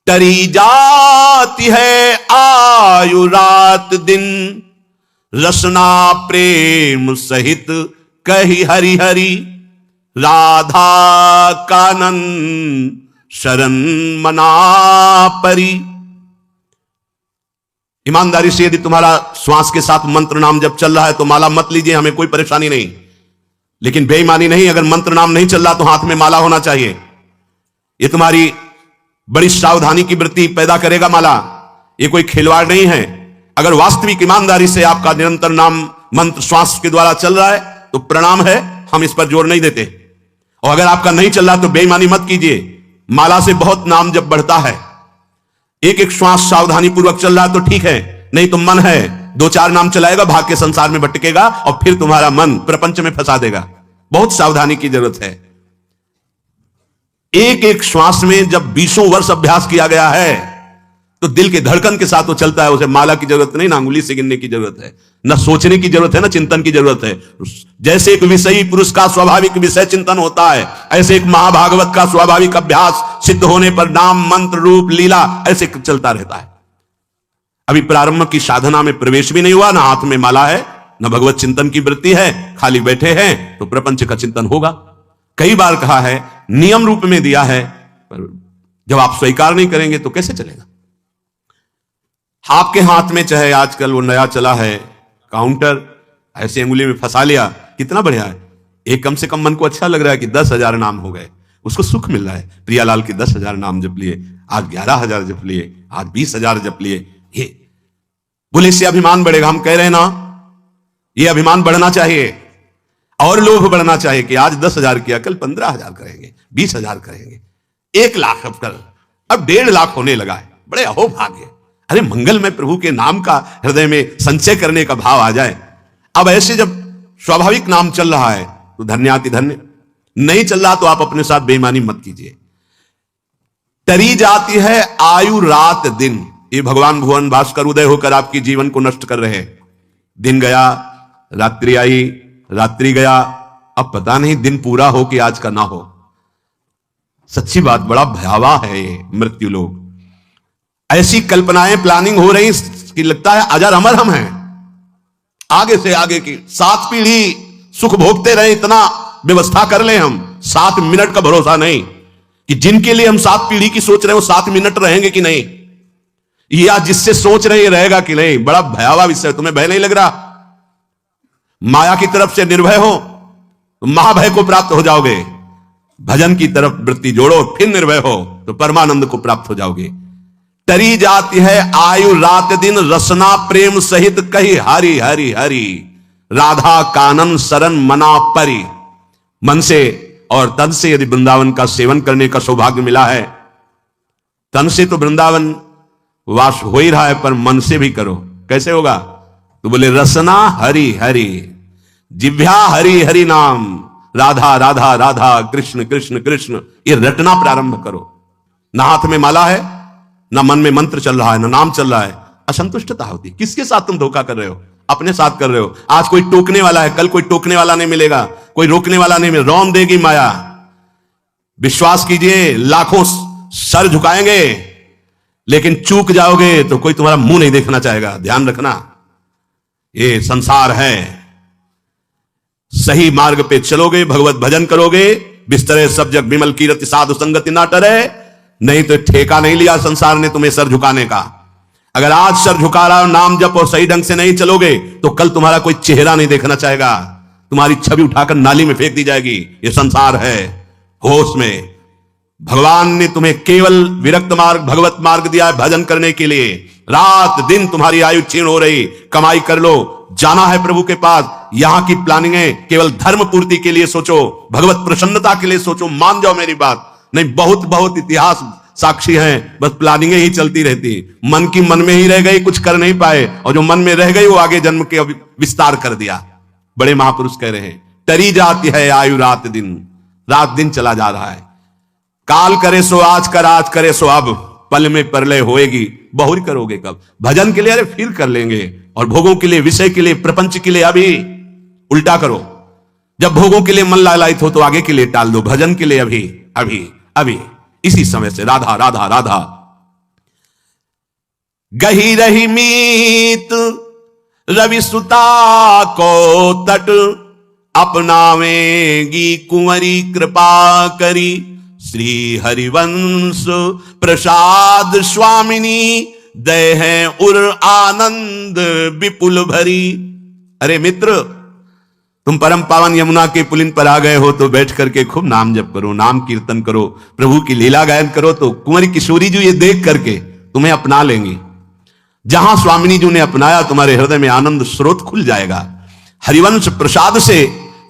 [SPEAKER 1] टरी जाती है आयु रात दिन, रसना प्रेम सहित कही हरि हरि, राधा कानन शरण मना परी। ईमानदारी से यदि तुम्हारा श्वास के साथ मंत्र नाम जब चल रहा है तो माला मत लीजिए, हमें कोई परेशानी नहीं, लेकिन बेईमानी नहीं। अगर मंत्र नाम नहीं चल रहा तो हाथ में माला होना चाहिए। ये तुम्हारी बड़ी सावधानी की वृत्ति पैदा करेगा माला। ये कोई खिलवाड़ नहीं है। अगर वास्तविक ईमानदारी से आपका निरंतर नाम मंत्र श्वास के द्वारा चल रहा है तो प्रणाम है, हम इस पर जोर नहीं देते। और अगर आपका नहीं चल रहा तो बेईमानी मत कीजिए। माला से बहुत नाम जब बढ़ता है, एक एक श्वास सावधानी पूर्वक चल रहा है तो ठीक है, नहीं तो मन है दो चार नाम चलाएगा, भाग के संसार में भटकेगा और फिर तुम्हारा मन प्रपंच में फंसा देगा। बहुत सावधानी की जरूरत है। एक एक श्वास में जब 20 वर्ष अभ्यास किया गया है तो दिल के धड़कन के साथ वो चलता है। उसे माला की जरूरत नहीं, ना अंगुली से गिनने की जरूरत है, ना सोचने की जरूरत है, ना चिंतन की जरूरत है। जैसे एक विषयी पुरुष का स्वाभाविक विषय चिंतन होता है, ऐसे एक महाभागवत का स्वाभाविक अभ्यास सिद्ध होने पर नाम मंत्र रूप लीला ऐसे चलता रहता है। अभी प्रारंभ की साधना में प्रवेश भी नहीं हुआ, ना हाथ में माला है, ना भगवत चिंतन की वृत्ति है, खाली बैठे हैं तो प्रपंच का चिंतन होगा। कई बार कहा है, नियम रूप में दिया है, पर जब आप स्वीकार नहीं करेंगे तो कैसे चलेगा। आपके हाथ में चाहे आजकल वो नया चला है काउंटर, ऐसे अंगुली में फंसा लिया, कितना बढ़िया है। एक कम से कम मन को अच्छा लग रहा है कि 10,000 नाम हो गए, उसको सुख मिल रहा है। प्रियालाल के 10,000 नाम जप लिए, आज 11,000 जप लिए, आज 20,000 जप लिए। ये बोले से अभिमान बढ़ेगा। हम कह रहे हैं ना, ये अभिमान बढ़ना चाहिए और लोभ बढ़ना चाहिए कि आज 10,000 किया, कल 15,000 करेंगे, 20,000 करेंगे, 1 लाख अब 1.5 लाख होने लगा है। बड़े अहो भाग्य। अरे मंगलमय प्रभु के नाम का हृदय में संचय करने का भाव आ जाए। अब ऐसे जब स्वाभाविक नाम चल रहा है तो धन्याति धन्य, नहीं चल रहा तो आप अपने साथ बेईमानी मत कीजिए। टरी जाती है आयु रात दिन, ये भगवान भुवन भास्कर उदय होकर आपकी जीवन को नष्ट कर रहे हैं। दिन गया, रात्रि आई, रात्रि गया, अब पता नहीं दिन पूरा हो कि आज का ना हो। सच्ची बात, बड़ा भयावह है ये मृत्यु लोग। ऐसी कल्पनाएं प्लानिंग हो रही कि लगता है अजर अमर हम हैं, आगे से आगे की 7 पीढ़ी सुख भोगते रहे, इतना व्यवस्था कर ले हम। 7 मिनट का भरोसा नहीं कि जिनके लिए हम 7 पीढ़ी की सोच रहे हो 7 मिनट रहेंगे कि नहीं, या जिससे सोच रहे रहेगा कि नहीं। बड़ा भयावह विषय। तुम्हें भय नहीं लग रहा? माया की तरफ से निर्भय हो तो महाभय को प्राप्त हो जाओगे, भजन की तरफ वृत्ति जोड़ो फिर निर्भय हो तो परमानंद को प्राप्त हो जाओगे। टरी जाती है आयु रात दिन, रसना प्रेम सहित कही हरि हरि हरि, राधा कानन शरण मना परी। मन से और तन से यदि वृंदावन का सेवन करने का सौभाग्य मिला है, तन से तो वृंदावन वास हो ही रहा है, पर मन से भी करो। कैसे होगा? तो बोले रसना हरि हरि, जिह्वा हरि हरि नाम, राधा राधा राधा, कृष्ण कृष्ण कृष्ण, ये रटना प्रारंभ करो। ना हाथ में माला है, ना मन में मंत्र चल रहा है, ना नाम चल रहा है, असंतुष्टता होती। किसके साथ तुम धोखा कर रहे हो? अपने साथ कर रहे हो। आज कोई टोकने वाला है, कल कोई टोकने वाला नहीं मिलेगा, कोई रोकने वाला नहीं मिलेगा, रौंद देगी माया। विश्वास कीजिए, लाखों सर झुकाएंगे, लेकिन चूक जाओगे तो कोई तुम्हारा मुंह नहीं देखना चाहेगा। ध्यान रखना, ये संसार है। सही मार्ग पे चलोगे, भगवत भजन करोगे, बिस्तरे सब जग विमल कीरति, साधु संगति ना टरे। नहीं तो ठेका नहीं लिया संसार ने तुम्हें सर झुकाने का। अगर आज सर झुका रहा हो, नाम जप और सही ढंग से नहीं चलोगे तो कल तुम्हारा कोई चेहरा नहीं देखना चाहेगा, तुम्हारी छवि उठाकर नाली में फेंक दी जाएगी। ये संसार है। होश में, भगवान ने तुम्हें केवल विरक्त मार्ग, भगवत मार्ग दिया है भजन करने के लिए। रात दिन तुम्हारी आयु क्षीण हो रही, कमाई कर लो, जाना है प्रभु के पास। यहां की प्लानिंग है केवल धर्म पूर्ति के लिए सोचो, भगवत प्रसन्नता के लिए सोचो। मान जाओ मेरी बात, नहीं बहुत बहुत इतिहास साक्षी हैं, बस प्लानिंगें ही चलती रहती। मन की मन में ही रह गई, कुछ कर नहीं पाए, और जो मन में रह गई वो आगे जन्म के विस्तार कर दिया। बड़े महापुरुष कह रहे हैं, टरी जाती है आयु रात दिन, रात दिन चला जा रहा है। काल करे सो आज कर, आज करे सो अब, पल में परलय होएगी, बहुरी करोगे कब? भजन के लिए अरे फिर कर लेंगे, और भोगों के लिए, विषय के लिए, प्रपंच के लिए अभी। उल्टा करो, जब भोगों के लिए मन लालायित हो तो आगे के लिए टाल दो, भजन के लिए अभी अभी अभी, इसी समय से। राधा राधा राधा। गही रही मीत रवि सुता को तट, अपनावेगी कुंवरी कृपा करी, श्री हरिवंश प्रसाद स्वामिनी, दय है उर आनंद विपुल भरी। अरे मित्र, तुम परम पावन यमुना के पुलिन पर आ गए हो तो बैठ करके खूब नाम जप करो, नाम कीर्तन करो, प्रभु की लीला गायन करो, तो कुंवरी किशोरी जी ये देख करके तुम्हें अपना लेंगी। जहां स्वामिनी जी ने अपनाया, तुम्हारे हृदय में आनंद स्रोत खुल जाएगा। हरिवंश प्रसाद से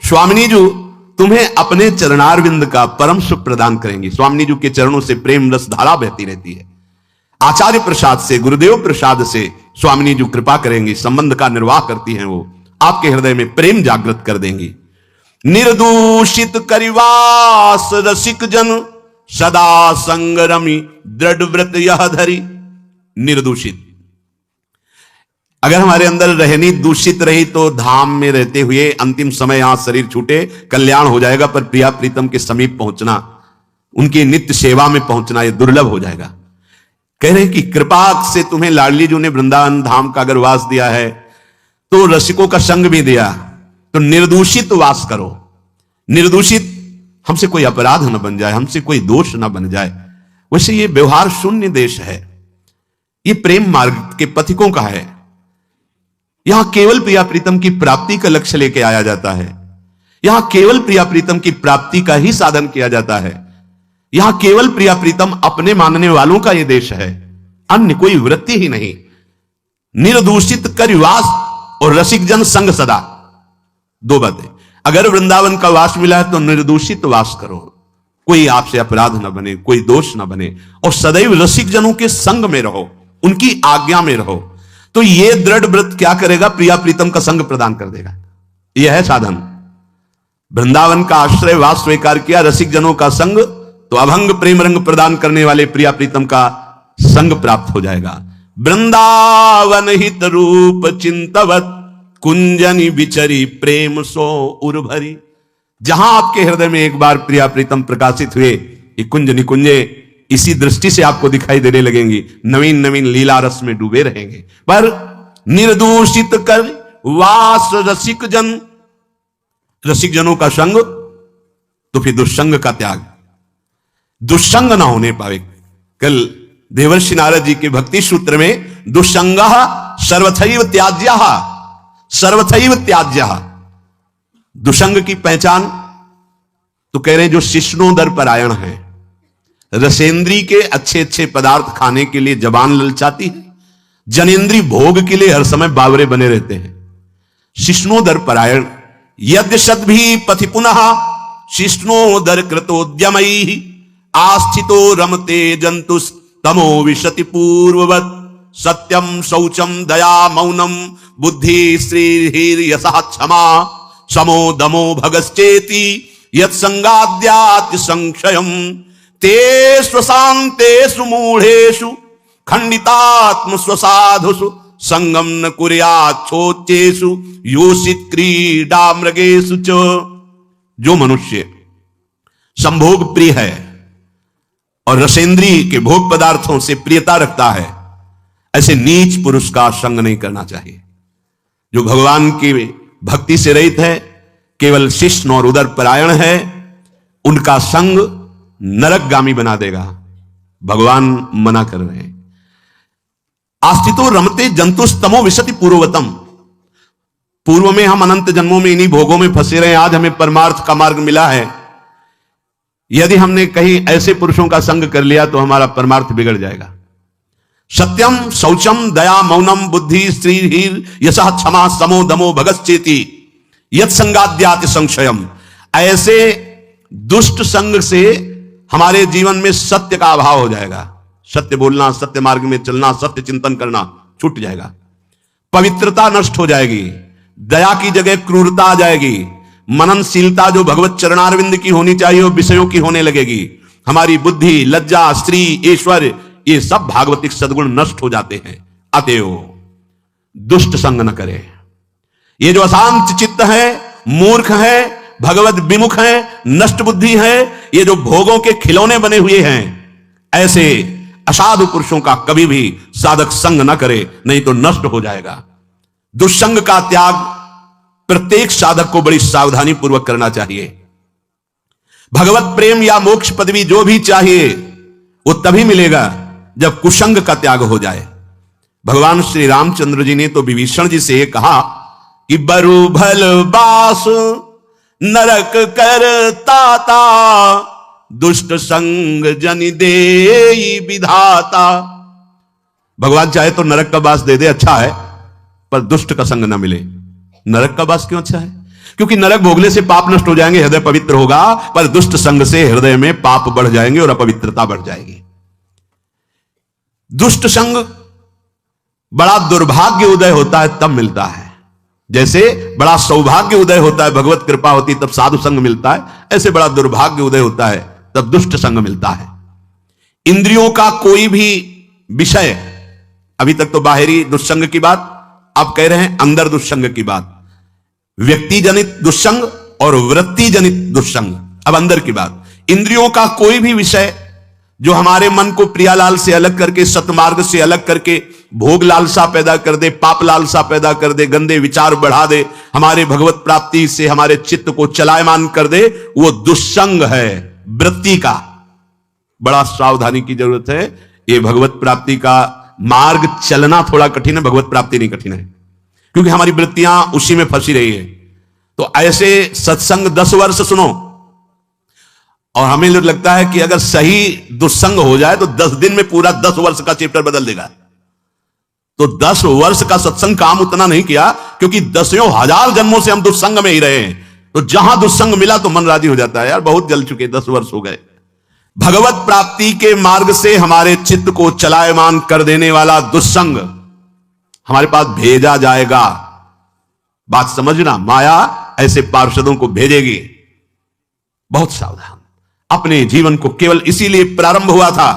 [SPEAKER 1] स्वामिनी जी तुम्हें अपने चरणारविंद का परम सुख प्रदान करेंगी। स्वामिनी जी के चरणों से प्रेम रस धारा बहती रहती है। आचार्य प्रसाद से, गुरुदेव प्रसाद से स्वामिनी जी कृपा करेंगी, संबंध का निर्वाह करती हैं वो, आपके हृदय में प्रेम जागृत कर देंगी। निर्दूषित करिवास रसिक जन, सदा संगरमी दृढ़ व्रत यह धरी। निर्दूषित, अगर हमारे अंदर रहनी दूषित रही तो धाम में रहते हुए अंतिम समय यहां शरीर छूटे कल्याण हो जाएगा, पर प्रिया प्रीतम के समीप पहुंचना, उनकी नित्य सेवा में पहुंचना, यह दुर्लभ हो जाएगा। कह रहे कि कृपा से तुम्हें लाडली जी ने वृंदावन धाम का अगर वास दिया है तो रसिकों का संग भी दिया, तो निर्दूषित वास करो। निर्दूषित, हमसे कोई अपराध न बन जाए, हमसे कोई दोष न बन जाए। वैसे ये व्यवहार शून्य देश है, ये प्रेम मार्ग के पथिकों का है। यहां केवल प्रिया प्रीतम की प्राप्ति का लक्ष्य लेके आया जाता है, यहां केवल प्रिया प्रीतम की प्राप्ति का ही साधन किया जाता है। यहां केवल प्रिया प्रीतम अपने मानने वालों का यह देश है, अन्य कोई वृत्ति ही नहीं। निर्दूषित करिवास और रसिक जन संग सदा, दो बातें। अगर वृंदावन का वास मिला है तो निर्दूषित वास करो, कोई आपसे अपराध न बने, कोई दोष न बने, और सदैव रसिक जनों के संग में रहो। उनकी आज्ञा में रहो। तो यह दृढ़ व्रत क्या करेगा? प्रिया प्रीतम का संग प्रदान कर देगा। यह है साधन। वृंदावन का आश्रय वास स्वीकार किया, रसिक जनों का संग, तो अभंग प्रेम रंग प्रदान करने वाले प्रिया प्रीतम का संग प्राप्त हो जाएगा। वृंदावन हित रूप चिंतवत कुंजनी विचरी प्रेम सो उर्भरी। जहां आपके हृदय में एक बार प्रिया प्रीतम प्रकाशित हुए, ये कुंज निकुंजे इसी दृष्टि से आपको दिखाई देने लगेंगी, नवीन नवीन लीला रस में डूबे रहेंगे। पर निर्दूषित कर वास रसिक जन, रसिक जनों का संग, तो फिर दुष्संग का त्याग, दुष्संग ना होने पावे। कल देवर्षि नारद जी के भक्ति सूत्र में दुष्संग सर्वथैव त्याज्य, सर्वथैव त्याज्य, दुष्संग की पहचान तो कह रहे हैं जो शिष्णोदर परायण है, रसेंद्री के अच्छे अच्छे पदार्थ खाने के लिए जबान ललचाती है, जनेन्द्री भोग के लिए हर समय बावरे बने रहते हैं। शिष्णोदर परायण यद्य सद भी पथि पुनः शिष्णोदर कृतोद्यमई आस्थितो रमते जंतुस तमो विशति पूर्ववत सत्यम शौचम दया मौनम बुद्धि श्रीहिर यशः क्षमा समो दमो भगश्चेति यत्संगाद्यात् संक्षयम तेषु शान्तेषु मूढ़ेषु खंडितात्म स्वसाधुषु संगम न कुर्यात् छोचेषु योषित क्रीडा मृगेषु च। जो मनुष्य संभोग प्रिय है और रसेंद्री के भोग पदार्थों से प्रियता रखता है, ऐसे नीच पुरुष का संग नहीं करना चाहिए। जो भगवान की भक्ति से रहित है, केवल शिष्ण और उदर परायण है, उनका संग नरकगामी बना देगा। भगवान मना कर रहे हैं। आस्थितो रमते जंतुस्तमो विशति पूर्ववतम। पूर्व में हम अनंत जन्मों में इन्हीं भोगों में फंसे रहे, आज हमें परमार्थ का मार्ग मिला है। यदि हमने कहीं ऐसे पुरुषों का संग कर लिया तो हमारा परमार्थ बिगड़ जाएगा। सत्यम शौचम दया मौनम बुद्धि श्रीहीर यशः क्षमा समो दमो भगश्चेति यत् संगाद्यात् संशयम। ऐसे दुष्ट संग से हमारे जीवन में सत्य का अभाव हो जाएगा। सत्य बोलना, सत्य मार्ग में चलना, सत्य चिंतन करना छूट जाएगा। पवित्रता नष्ट हो जाएगी, दया की जगह क्रूरता आ जाएगी, मननशीलता जो भगवत चरणारविंद की होनी चाहिए वो विषयों की होने लगेगी। हमारी बुद्धि, लज्जा, स्त्री, ईश्वर, ये सब भागवतिक सद्गुण नष्ट हो जाते हैं। अतएव दुष्ट संग न करे। ये जो अशांत चित्त है, मूर्ख है, भगवत विमुख है, नष्ट बुद्धि है, ये जो भोगों के खिलौने बने हुए हैं, ऐसे असाधु पुरुषों का कभी भी साधक संग न करे, नहीं तो नष्ट हो जाएगा। दुष्संग का त्याग प्रत्येक साधक को बड़ी सावधानी पूर्वक करना चाहिए। भगवत प्रेम या मोक्ष पदवी जो भी चाहिए वो तभी मिलेगा जब कुसंग का त्याग हो जाए। भगवान श्री रामचंद्र जी ने तो विभीषण जी से कहा कि बरु भल बास नरक करताता दुष्ट संग जन दे विधाता। भगवान चाहे तो नरक का वास दे दे, अच्छा है, पर दुष्ट का संग ना मिले। नरक का वास क्यों अच्छा है? क्योंकि नरक भोगने से पाप नष्ट हो जाएंगे, हृदय पवित्र होगा, पर दुष्ट संग से हृदय में पाप बढ़ जाएंगे और अपवित्रता बढ़ जाएगी। दुष्ट संग बड़ा दुर्भाग्य उदय होता है तब मिलता है। जैसे बड़ा सौभाग्य उदय होता है, भगवत कृपा होती तब साधु संग मिलता है, ऐसे बड़ा दुर्भाग्य उदय होता है तब दुष्ट संग मिलता है। इंद्रियों का कोई भी विषय, अभी तक तो बाहरी दुष्संग की बात, अब कह रहे हैं अंदर दुष्संग की बात। व्यक्ति जनित दुष्संग और वृत्ति जनित दुष्संग। अब अंदर की बात, इंद्रियों का कोई भी विषय जो हमारे मन को प्रिया लाल से अलग करके, सतमार्ग से अलग करके भोग लालसा पैदा कर दे, पाप लालसा पैदा कर दे, गंदे विचार बढ़ा दे, हमारे भगवत प्राप्ति से हमारे चित्त को चलायमान कर दे, वो दुष्संग है वृत्ति का। बड़ा सावधानी की जरूरत है। ये भगवत प्राप्ति का मार्ग चलना थोड़ा कठिन है, भगवत प्राप्ति नहीं कठिन है, क्योंकि हमारी वृत्तियां उसी में फंसी रही है। तो ऐसे सत्संग 10 वर्ष सुनो और हमें लगता है कि अगर सही दुस्संग हो जाए तो 10 दिन में पूरा 10 वर्ष का चैप्टर बदल देगा। तो 10 वर्ष का सत्संग काम उतना नहीं किया, क्योंकि 10,000 जन्मों से हम दुस्संग में ही रहे हैं। तो जहां दुस्संग मिला तो मन राजी हो जाता है, यार बहुत जल चुके, 10 वर्ष हो गए। भगवत प्राप्ति के मार्ग से हमारे चित्त को चलायमान कर देने वाला दुस्संग हमारे पास भेजा जाएगा। बात समझना, माया ऐसे पार्षदों को भेजेगी। बहुत सावधान। अपने जीवन को केवल इसीलिए प्रारंभ हुआ था,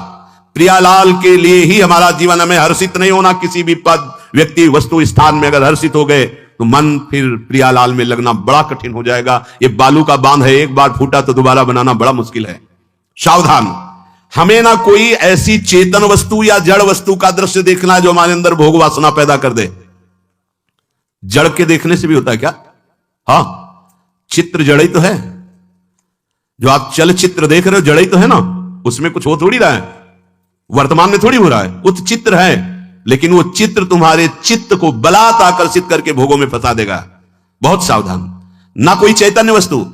[SPEAKER 1] प्रियालाल के लिए ही हमारा जीवन। हमें हर्षित नहीं होना किसी भी पद, व्यक्ति, वस्तु, स्थान में। अगर हर्षित हो गए तो मन फिर प्रियालाल में लगना बड़ा कठिन हो जाएगा। ये बालू का बांध है, एक बार फूटा तो दोबारा बनाना बड़ा मुश्किल है। सावधान। हमें ना कोई ऐसी चेतन वस्तु या जड़ वस्तु का दृश्य देखना है जो हमारे अंदर भोग वासना पैदा कर दे। जड़ के देखने से भी होता है क्या? हाँ, चित्र जड़ ही तो है। जो आप चलचित्र देख रहे हो जड़ ही तो है ना, उसमें कुछ हो थोड़ी रहा है, वर्तमान में थोड़ी हो रहा है। वो तो चित्र है, लेकिन वो चित्र तुम्हारे चित्त को बलात् आकर्षित करके भोगों में फंसा देगा। बहुत सावधान। ना कोई चैतन्य वस्तु।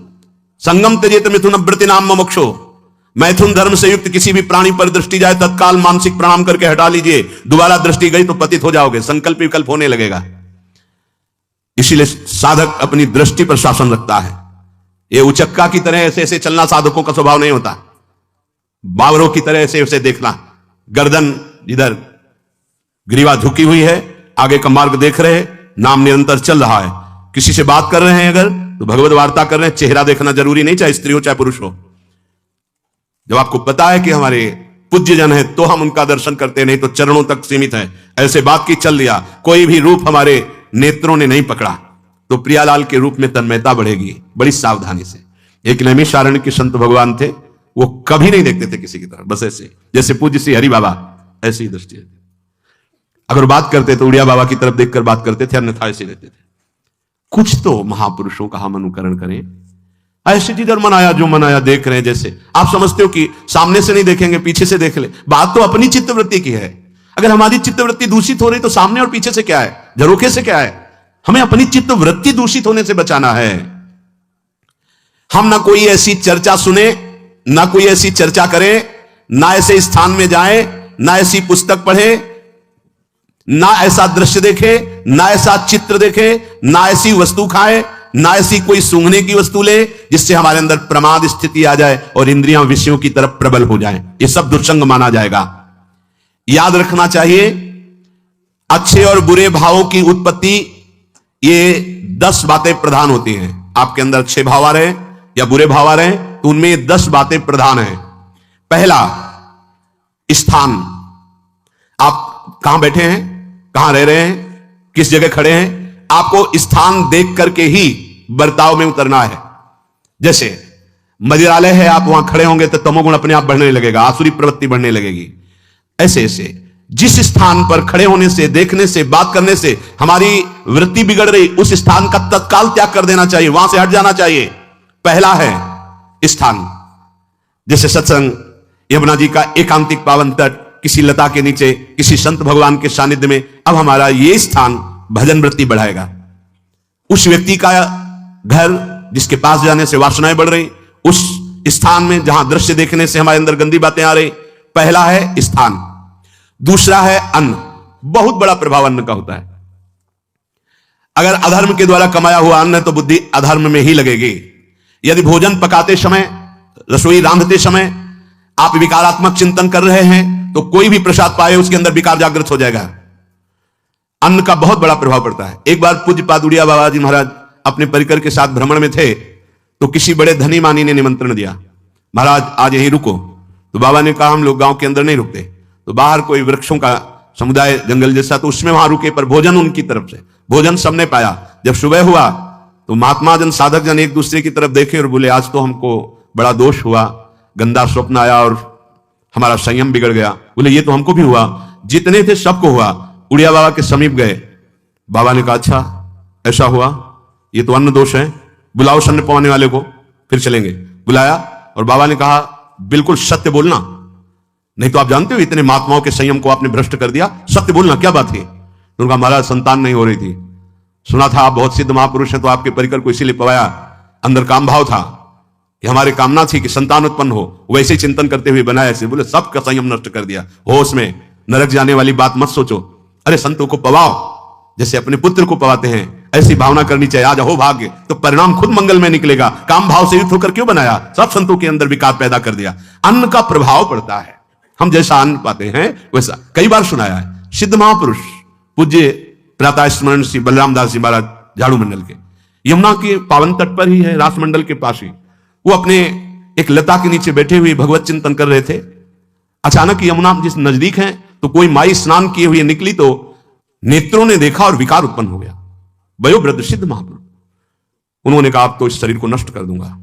[SPEAKER 1] संगम त्यजेत मिथुन वृत्ति नाम मोक्षो। मैथुन धर्म से युक्त किसी भी प्राणी पर दृष्टि जाए तत्काल मानसिक प्रणाम करके हटा लीजिए। दोबारा दृष्टि गई तो पतित हो जाओगे, संकल्प विकल्प होने लगेगा। इसीलिए साधक अपनी दृष्टि पर शासन रखता है। ये उचक्का की तरह ऐसे ऐसे चलना साधकों का स्वभाव नहीं होता। बावरों की तरह ऐसे ऐसे देखना, गर्दन इधर, ग्रीवा झुकी हुई है, आगे का मार्ग देख रहे हैं, नाम निरंतर चल रहा है। किसी से बात कर रहे हैं अगर तो भगवत वार्ता कर रहे हैं, चेहरा देखना जरूरी नहीं, चाहे स्त्री हो चाहे पुरुष हो। जब आपको पता है कि हमारे पूज्य जन है तो हम उनका दर्शन करते, नहीं तो चरणों तक सीमित है। ऐसे बात की चल लिया, कोई भी रूप हमारे नेत्रों ने नहीं पकड़ा तो प्रियालाल के रूप में तन्मयता बढ़ेगी। बड़ी सावधानी से। एक नैमिषारण्य के संत भगवान थे, वो कभी नहीं देखते थे किसी की तरफ, बस ऐसे जैसे पूज्य श्री हरि बाबा ऐसी दृष्टि है। अगर बात करते तो उड़िया बाबा की तरफ देखकर बात करते थे, अन्यथा ऐसे रहते थे। कुछ तो महापुरुषों का हम अनुकरण करें। ऐसी चीज और मनाया जो मनाया देख रहे हैं, जैसे आप समझते हो कि सामने से नहीं देखेंगे पीछे से देख ले। बात तो अपनी चित्तवृत्ति की है। अगर हमारी चित्तवृत्ति दूषित हो रही तो सामने और पीछे से क्या है, झरोखे से क्या है? हमें अपनी चित्तवृत्ति दूषित होने से बचाना है। हम ना कोई ऐसी चर्चा सुने, ना कोई ऐसी चर्चा करें, ना ऐसे स्थान में जाएं, ना ऐसी पुस्तक पढ़े, ना ऐसा दृश्य देखे, ना ऐसा चित्र देखे, ना ऐसी वस्तु खाए, ना ऐसी कोई सूंघने की वस्तु ले जिससे हमारे अंदर प्रमाद स्थिति आ जाए और इंद्रियां विषयों की तरफ प्रबल हो जाएं। ये सब दुर्संग माना जाएगा। याद रखना चाहिए, अच्छे और बुरे भावों की उत्पत्ति, ये 10 बातें प्रधान होती हैं। आपके अंदर अच्छे भाव आ रहे हैं या बुरे भाव आ रहे हैं तो उनमें 10 बातें प्रधान हैं। पहला, स्थान। आप कहां बैठे हैं, कहां रह रहे हैं, किस जगह खड़े हैं, आपको स्थान देख करके ही बर्ताव में उतरना है। जैसे मदिरालय है, आप वहां खड़े होंगे तो तमोगुण अपने आप बढ़ने लगेगा, आसुरी प्रवृत्ति बढ़ने लगेगी। ऐसे ऐसे जिस स्थान पर खड़े होने से, देखने से, बात करने से हमारी वृत्ति बिगड़ रही, उस स्थान का तत्काल त्याग कर देना चाहिए, वहां से हट जाना चाहिए। पहला है स्थान। जैसे सत्संग, यमुना जी का एकांतिक पावन तट, किसी लता के नीचे, किसी संत भगवान के सानिध्य में। अब हमारा यह स्थान भजन वृत्ति बढ़ाएगा। उस व्यक्ति का घर जिसके पास जाने से वासनाएं बढ़ रही, उस स्थान में जहां दृश्य देखने से हमारे अंदर गंदी बातें आ रही। पहला है स्थान। दूसरा है अन्न। बहुत बड़ा प्रभाव अन्न का होता है। अगर अधर्म के द्वारा कमाया हुआ अन्न है तो बुद्धि अधर्म में ही लगेगी। यदि भोजन पकाते समय, रसोई रांधते समय आप विकारात्मक चिंतन कर रहे हैं तो कोई भी प्रसाद पाए उसके अंदर विकार जागृत हो जाएगा। अन्न का बहुत बड़ा प्रभाव पड़ता है। एक बार पूज्य पाद उड़िया बाबा जी महाराज अपने परिकर के साथ भ्रमण में थे तो किसी बड़े धनी मानी ने निमंत्रण दिया, महाराज आज यहीं रुको। तो बाबा ने कहा हम लोग गांव के अंदर नहीं रुकते। तो बाहर कोई वृक्षों का समुदाय, जंगल जैसा, तो उसमें वहां रुके, पर भोजन उनकी तरफ से। भोजन सबने पाया। जब सुबह हुआ तो महात्मा जन, साधक जन एक दूसरे की तरफ देखे और बोले आज तो हमको बड़ा दोष हुआ, गंदा स्वप्न आया और हमारा संयम बिगड़ गया। बोले ये तो हमको भी हुआ, जितने थे सबको हुआ। उड़िया बाबा के समीप गए। बाबा ने कहा अच्छा ऐसा हुआ, ये तो अन्न दोष है, बुलाओ सन्न पवाने वाले को, फिर चलेंगे। बुलाया और बाबा ने कहा बिल्कुल सत्य बोलना, नहीं तो आप जानते हो इतने महात्माओं के संयम को आपने भ्रष्ट कर दिया, सत्य बोलना क्या बात है। तो उनका महाराज संतान नहीं हो रही थी, सुना था आप बहुत सिद्ध महापुरुष हैं तो आपके परिकर को इसीलिए पवाया। अंदर काम भाव था कि हमारी कामना थी कि संतान उत्पन्न हो, वैसे चिंतन करते हुए बनाया ऐसे। बोले सबका संयम नष्ट कर दिया। होश में, नरक जाने वाली बात मत सोचो। अरे संतों को पवाओ जैसे अपने पुत्र को पवाते हैं, ऐसी भावना करनी चाहिए। आज हो भाग्य तो परिणाम खुद मंगल में निकलेगा। काम भाव से युक्त होकर क्यों बनाया? सब संतों के अंदर विकार पैदा कर दिया। अन्न का प्रभाव पड़ता है, हम जैसा अन्न पाते हैं वैसा। कई बार सुनाया है, सिद्ध महापुरुष पूज्य प्रातः स्मरण श्री बलराम दास जी महाराज झाड़ू मंडल के, यमुना के पावन तट पर ही है, रास मंडल के पास ही, वो अपने एक लता के नीचे बैठे हुए भगवत चिंतन कर रहे थे। अचानक यमुना जिस नजदीक है तो कोई माई स्नान किए हुए निकली तो नेत्रों ने देखा और विकार उत्पन्न हो गया। वयोवृद्ध सिद्ध महापुरुष, उन्होंने कहा अब तो इस शरीर को नष्ट कर दूंगा।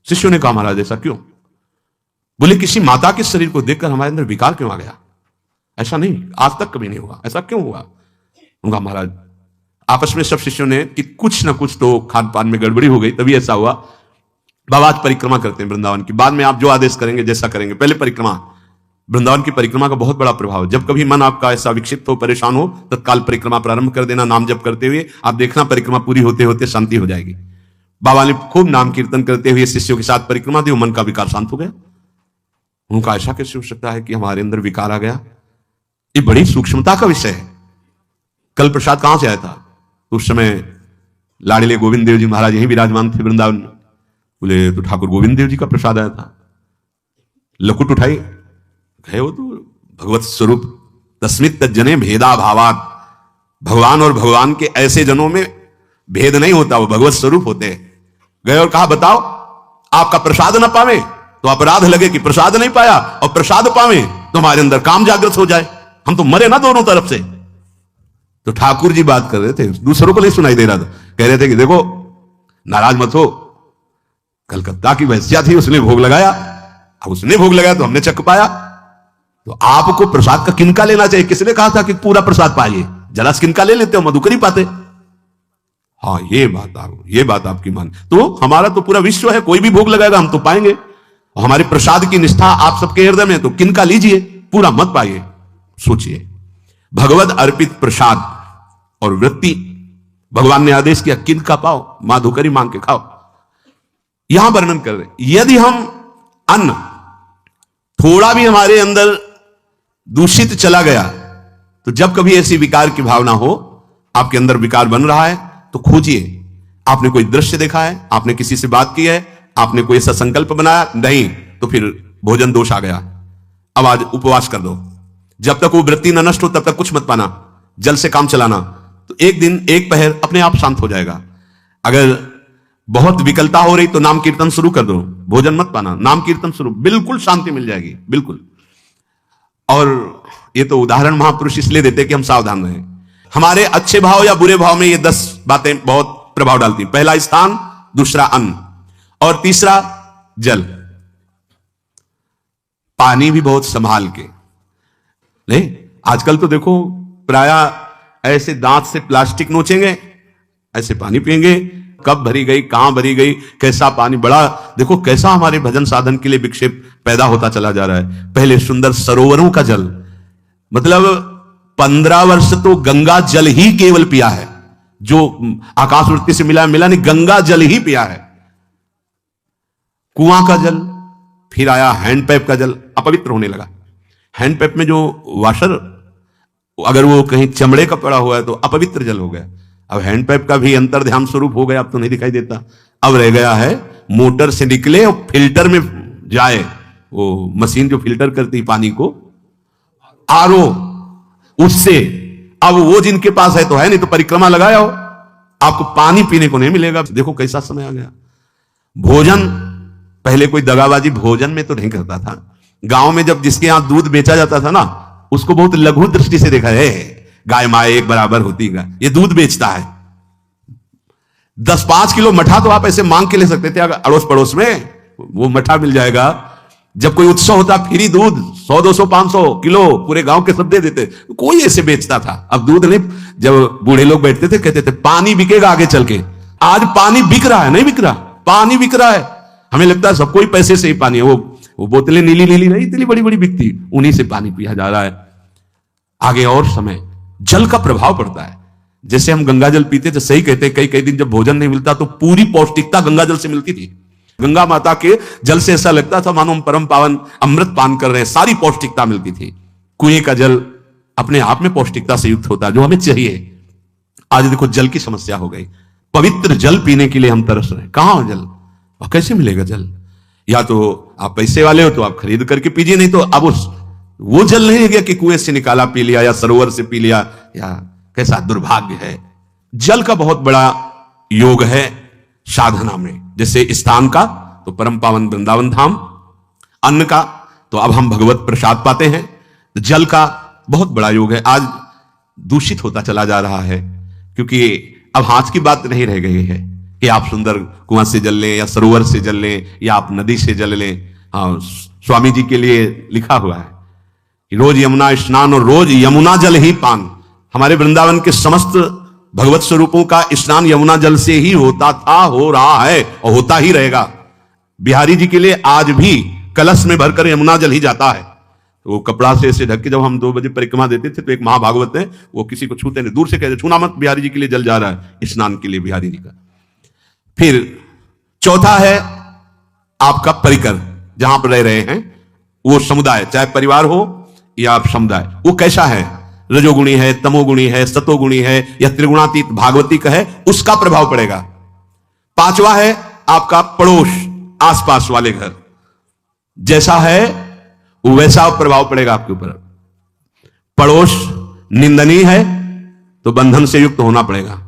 [SPEAKER 1] शिष्यों ने कहा महाराज ऐसा क्यों? बोले किसी माता के शरीर को देखकर हमारे अंदर विकार क्यों आ गया? ऐसा नहीं, आज तक कभी नहीं हुआ। ऐसा क्यों हुआ? उनका महाराज आपस में सब शिष्यों ने कि कुछ ना कुछ तो खान पान में गड़बड़ी हो गई, तभी ऐसा हुआ। बाबा आज परिक्रमा करते हैं वृंदावन की, बाद में आप जो आदेश करेंगे जैसा करेंगे, पहले परिक्रमा। वृंदावन की परिक्रमा का बहुत बड़ा प्रभाव है। जब कभी मन आपका ऐसा विक्षिप्त हो, परेशान हो, तत्काल परिक्रमा प्रारंभ कर देना, नाम जप करते हुए। आप देखना परिक्रमा पूरी होते होते शांति हो जाएगी। बाबा ने खूब नाम कीर्तन करते हुए शिष्यों के साथ परिक्रमा दी, मन का विकार शांत हो गया। उनका ऐसा कैसे हो सकता है कि हमारे अंदर विकार आ गया? ये बड़ी सूक्ष्मता का विषय है। कल प्रसाद कहां से आया था? उस समय लाडले गोविंद देव जी महाराज यहीं विराजमान थे वृंदावन में। बोले तो ठाकुर गोविंद देव जी का प्रसाद आया था। लकुट उठाई, गए वो तो भगवत स्वरूप तस्मित जने भेदा भावात। भगवान और भगवान के ऐसे जनों में भेद नहीं होता, वो भगवत स्वरूप होते हैं। गए और कहा बताओ, आपका प्रसाद न पावे तो अपराध लगे कि प्रसाद नहीं पाया, और प्रसाद पावे तो हमारे अंदर काम जागृत हो जाए, हम तो मरे ना दोनों तरफ से। तो ठाकुर जी बात कर रहे थे, दूसरों को नहीं सुनाई दे रहा था। कह रहे थे कि देखो नाराज मत हो, कलकत्ता की वैश्या थी, उसने भोग लगाया, अब उसने भोग लगाया तो हमने चख पाया, तो आपको प्रसाद का किनका लेना चाहिए? किसने कहा था कि पूरा प्रसाद पाइए? जरा किनका ले लेते हो, मधुकर ही पाते। हाँ ये बात आपकी मान। तो हमारा तो पूरा विश्व है, कोई भी भोग लगाएगा हम तो पाएंगे। और हमारे प्रसाद की निष्ठा आप सबके हृदय में, तो किनका लीजिए, पूरा मत पाइए। सोचिए, भगवत अर्पित प्रसाद और वृत्ति, भगवान ने आदेश किया किनका पाओ, माधुकरी मांग के खाओ। यहां वर्णन कर रहे, यदि हम अन्न थोड़ा भी हमारे अंदर दूषित चला गया, तो जब कभी ऐसी विकार की भावना हो, आपके अंदर विकार बन रहा है, तो खोजिए। आपने कोई दृश्य देखा है, आपने किसी से बात की है, आपने कोई ऐसा संकल्प बनाया नहीं, तो फिर भोजन दोष आ गया। अब आज उपवास कर दो, जब तक वो वृत्ति न नष्ट हो तब तक कुछ मत पाना, जल से काम चलाना, तो एक दिन एक पहर अपने आप शांत हो जाएगा। अगर बहुत विकलता हो रही तो नाम कीर्तन शुरू कर दो, भोजन मत पाना, नाम कीर्तन शुरू, बिल्कुल शांति मिल जाएगी, बिल्कुल। और ये तो उदाहरण महापुरुष इसलिए देते कि हम सावधान रहें। हमारे अच्छे भाव या बुरे भाव में ये 10 बातें बहुत प्रभाव डालती। पहला स्थान, दूसरा अन्न, और तीसरा जल। पानी भी बहुत संभाल के नहीं। आजकल तो देखो प्रायः ऐसे दांत से प्लास्टिक नोचेंगे, ऐसे पानी पिएंगे, कब भरी गई, कहां भरी गई, कैसा पानी। बड़ा देखो कैसा हमारे भजन साधन के लिए विक्षेप पैदा होता चला जा रहा है। पहले सुंदर सरोवरों का जल, मतलब 15 वर्ष तो गंगा जल ही केवल पिया है, जो आकाश वृत्ति से मिला नहीं, गंगा जल ही पिया है। कुआं का जल, फिर आया हैंडपैप का जल, अपवित्र होने लगा। हैंडपैप में जो वाशर, अगर वो कहीं चमड़े का पड़ा हुआ है तो अपवित्र जल हो गया। अब हैंडपैप का भी अंतर ध्यान स्वरूप हो गया, अब तो नहीं दिखाई देता। अब रह गया है मोटर से निकले और फिल्टर में जाए, वो मशीन जो फिल्टर करती है पानी को, आरओ, उससे। अब वो जिनके पास है तो है, नहीं तो परिक्रमा लगाया हो, आपको पानी पीने को नहीं मिलेगा। देखो कैसा समय आ गया। भोजन, पहले कोई दगाबाजी भोजन में तो नहीं करता था। गांव में जब जिसके यहां दूध बेचा जाता था ना, उसको बहुत लघु दृष्टि से देखा है, गाय माए एक बराबर होती है, ये दूध बेचता है। 10-5 किलो मठा तो आप ऐसे मांग के ले सकते थे, अगर अड़ोस पड़ोस में वो मठा मिल जाएगा। जब कोई उत्सव होता, फ्री दूध 100, 200, 500 किलो पूरे गांव के सब दे देते, कोई ऐसे बेचता था। अब दूध नहीं, जब बूढ़े लोग बैठते थे कहते थे पानी बिकेगा आगे चल के। आज पानी बिक रहा है, नहीं बिक रहा, पानी बिक रहा है। हमें लगता है सबको ही पैसे से ही पानी है, वो बोतलें नीली नीली नहीं, इतनी बड़ी बड़ी बिकती, उन्हीं से पानी पिया जा रहा है। आगे और समय, जल का प्रभाव पड़ता है। जैसे हम गंगा जल पीते थे, सही कहते, कई दिन जब भोजन नहीं मिलता तो पूरी पौष्टिकता गंगा जल से मिलती थी। गंगा माता के जल से ऐसा लगता था मानो हम परम पावन अमृत पान कर रहे हैं, सारी पौष्टिकता मिलती थी। कुएं का जल अपने आप में पौष्टिकता से युक्त होता है, जो हमें चाहिए। आज देखो जल की समस्या हो गई, पवित्र जल पीने के लिए हम तरस रहे हैं। कहां हो जल और कैसे मिलेगा जल? या तो आप पैसे वाले हो तो आप खरीद करके पीजिए, नहीं तो अब वो जल नहीं है गया कि कुएं से निकाला पी लिया या सरोवर से पी लिया, या कैसा दुर्भाग्य है। जल का बहुत बड़ा योग है साधना में। जैसे स्थान का तो परम पावन वृंदावन धाम, अन्न का तो अब हम भगवत प्रसाद पाते हैं, जल का बहुत बड़ा योग है। आज दूषित होता चला जा रहा है क्योंकि अब हाथ की बात नहीं रह गई है कि आप सुंदर कुआं से जल लें या सरोवर से जल लें या आप नदी से जल लें। हाँ, स्वामी जी के लिए लिखा हुआ है कि रोज यमुना स्नान और रोज यमुना जल ही पान। हमारे वृंदावन के समस्त भगवत स्वरूपों का स्नान यमुना जल से ही होता था, हो रहा है और होता ही रहेगा। बिहारी जी के लिए आज भी कलश में भरकर यमुना जल ही जाता है। तो वो कपड़ा से ऐसे ढक के जब हम 2 बजे परिक्रमा देते थे तो एक महाभागवत है, वो किसी को छूते नहीं, दूर से कहते छूना मत, बिहारी जी के लिए जल जा रहा है स्नान के लिए बिहारी जी का। फिर चौथा है आपका परिकर, जहां पर रह रहे हैं वो समुदाय, चाहे परिवार हो या आप समुदाय, वो कैसा है, रजोगुणी है, तमोगुणी है, सतोगुणी है या त्रिगुणातीत भागवतिक है, उसका प्रभाव पड़ेगा। पांचवा है आपका पड़ोस, आसपास वाले घर, जैसा है वैसा प्रभाव पड़ेगा आपके ऊपर। पड़ोस निंदनीय है तो बंधन से युक्त होना पड़ेगा।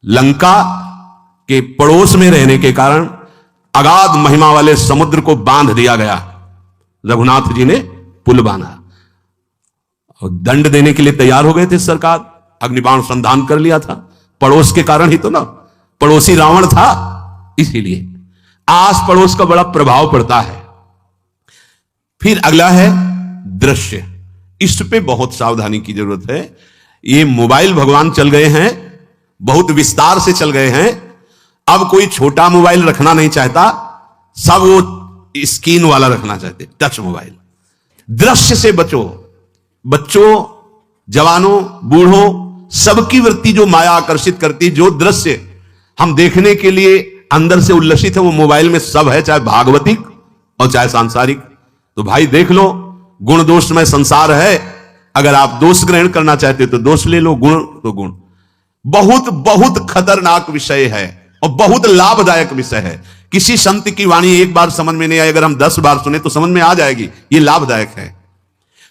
[SPEAKER 1] लंका के पड़ोस में रहने के कारण अगाध महिमा वाले समुद्र को बांध दिया गया, रघुनाथ जी ने पुल बांधा और दंड देने के लिए तैयार हो गए थे सरकार, अग्निबाण संधान कर लिया था, पड़ोस के कारण ही तो ना, पड़ोसी रावण था। इसीलिए आस पड़ोस का बड़ा प्रभाव पड़ता है। फिर अगला है दृश्य, इस पे बहुत सावधानी की जरूरत है। ये मोबाइल भगवान चल गए हैं, बहुत विस्तार से चल गए हैं। अब कोई छोटा मोबाइल रखना नहीं चाहता, सब वो स्क्रीन वाला रखना चाहते, टच मोबाइल। दृश्य से बचो, बच्चों, जवानों, बूढ़ों, सबकी वृत्ति जो माया आकर्षित करती, जो दृश्य हम देखने के लिए अंदर से उल्लसित है, वो मोबाइल में सब है, चाहे भागवतिक और चाहे सांसारिक। तो भाई देख लो, गुण दोष में संसार है। अगर आप दोष ग्रहण करना चाहते तो दोष ले लो, गुण तो गुण। बहुत बहुत खतरनाक विषय है और बहुत लाभदायक विषय है। किसी संत की वाणी एक बार समझ में नहीं आई, अगर हम 10 बार सुने तो समझ में आ जाएगी, ये लाभदायक है।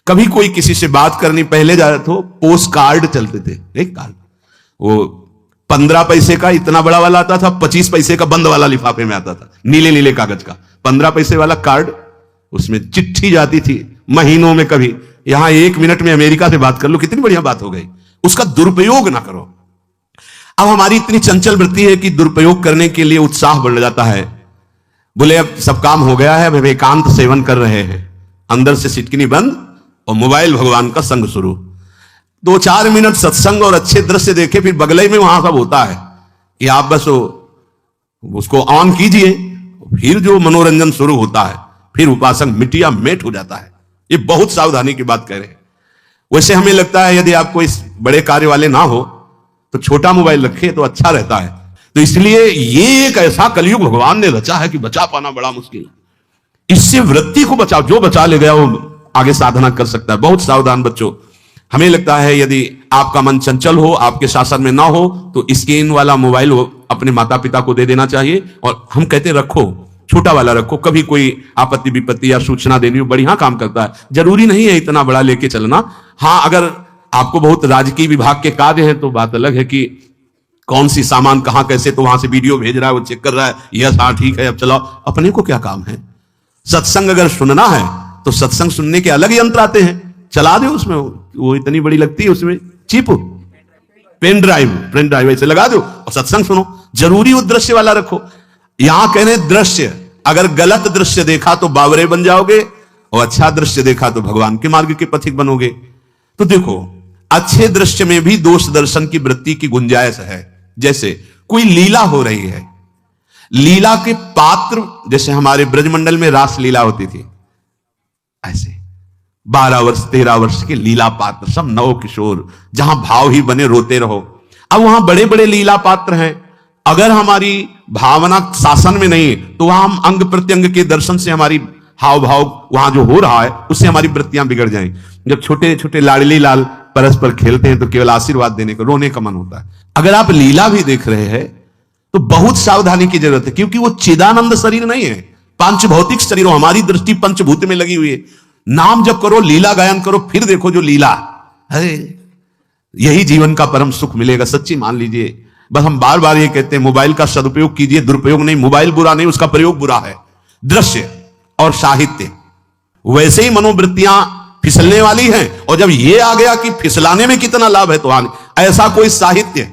[SPEAKER 1] कभी कोई किसी से बात करनी, पहले जा तो पोस्ट कार्ड चलते थे, एक कार्ड, वो 15 पैसे का इतना बड़ा वाला आता था, 25 पैसे का बंद वाला लिफाफे में आता था, नीले नीले कागज का 15 पैसे वाला कार्ड, उसमें चिट्ठी जाती थी महीनों में। कभी यहां 1 मिनट में अमेरिका से बात कर लो, कितनी बढ़िया बात हो गई। उसका दुरुपयोग ना करो। अब हमारी इतनी चंचल वृत्ति है कि दुरुपयोग करने के लिए उत्साह बढ़ जाता है। बोले अब सब काम हो गया है, अब एकांत सेवन कर रहे हैं, अंदर से सिटकिनी बंद और मोबाइल भगवान का संग शुरू। 2-4 मिनट सत्संग और अच्छे दृश्य देखे, फिर बगले में वहां सब होता है कि आप बस उसको ऑन कीजिए, फिर जो मनोरंजन शुरू होता है, फिर उपासक मिटिया मेट हो जाता है। ये बहुत सावधानी की बात कह रहे हैं। वैसे हमें लगता है यदि आपको इस बड़े कार्य वाले ना हो तो छोटा मोबाइल रखे तो अच्छा रहता है। तो इसलिए ये एक ऐसा कलयुग भगवान ने रचा है कि बचा पाना बड़ा मुश्किल है। इससे वृत्ति को बचाओ, जो बचा ले गया वो आगे साधना कर सकता है। बहुत सावधान बच्चों। हमें लगता है यदि आपका मन चंचल हो, आपके शासन में ना हो, तो स्क्रीन वाला मोबाइल अपने माता पिता को दे देना चाहिए। और हम कहते रखो, छोटा वाला रखो, कभी कोई आपत्ति विपत्ति या सूचना देनी हो, बढ़िया काम करता है। जरूरी नहीं है इतना बड़ा लेके चलना। हाँ, अगर आपको बहुत राजकीय विभाग के कार्य हैं तो बात अलग है कि कौन सी सामान कहां कैसे, तो वहां से वीडियो भेज रहा है, वो चेक कर रहा है, यस हाँ ठीक है अब चलाओ। अपने को क्या काम है? सत्संग अगर सुनना है तो सत्संग सुनने के अलग यंत्र आते हैं, चला दो उसमें, वो इतनी बड़ी लगती है, उसमें चिप, पेन ड्राइव ऐसे लगा दो और सत्संग सुनो। जरूरी वो दृश्य वाला रखो। यहां कहने दृश्य, अगर गलत दृश्य देखा तो बावरे बन जाओगे और अच्छा दृश्य देखा तो भगवान के मार्ग के पथिक बनोगे। तो देखो, अच्छे दृश्य में भी दोष दर्शन की वृत्ति की गुंजाइश है। जैसे कोई लीला हो रही है, लीला के पात्र, जैसे हमारे ब्रजमंडल में रास लीला होती थी, ऐसे 12 वर्ष 13 वर्ष के लीला पात्र, सब नव किशोर, जहां भाव ही बने रोते रहो। अब वहां बड़े बड़े लीला पात्र हैं, अगर हमारी भावना शासन में नहीं तो वहां हम अंग प्रत्यंग के दर्शन से हमारी हाव भाव वहां जो हो रहा है उससे हमारी वृत्तियां बिगड़ जाएं। जब छोटे छोटे लाडली लाल परस्पर खेलते हैं तो केवल आशीर्वाद देने को, रोने का मन होता है। अगर आप लीला भी देख रहे हैं तो बहुत सावधानी की जरूरत है, क्योंकि वो चिदानंद शरीर नहीं है, पांच भौतिक शरीर। हमारी दृष्टि पंचभूत में लगी हुई है। नाम जप करो, लीला गायन करो, फिर देखो जो लीला है, यही जीवन का परम सुख मिलेगा। सच्ची मान लीजिए। बस हम बार बार ये कहते हैं, मोबाइल का सदुपयोग कीजिए, दुरुपयोग नहीं। मोबाइल बुरा नहीं, उसका प्रयोग बुरा है। दृश्य और साहित्य, वैसे ही मनोवृत्तियां फिसलने वाली हैं, और जब ये आ गया कि फिसलाने में कितना लाभ है, तो ऐसा कोई साहित्य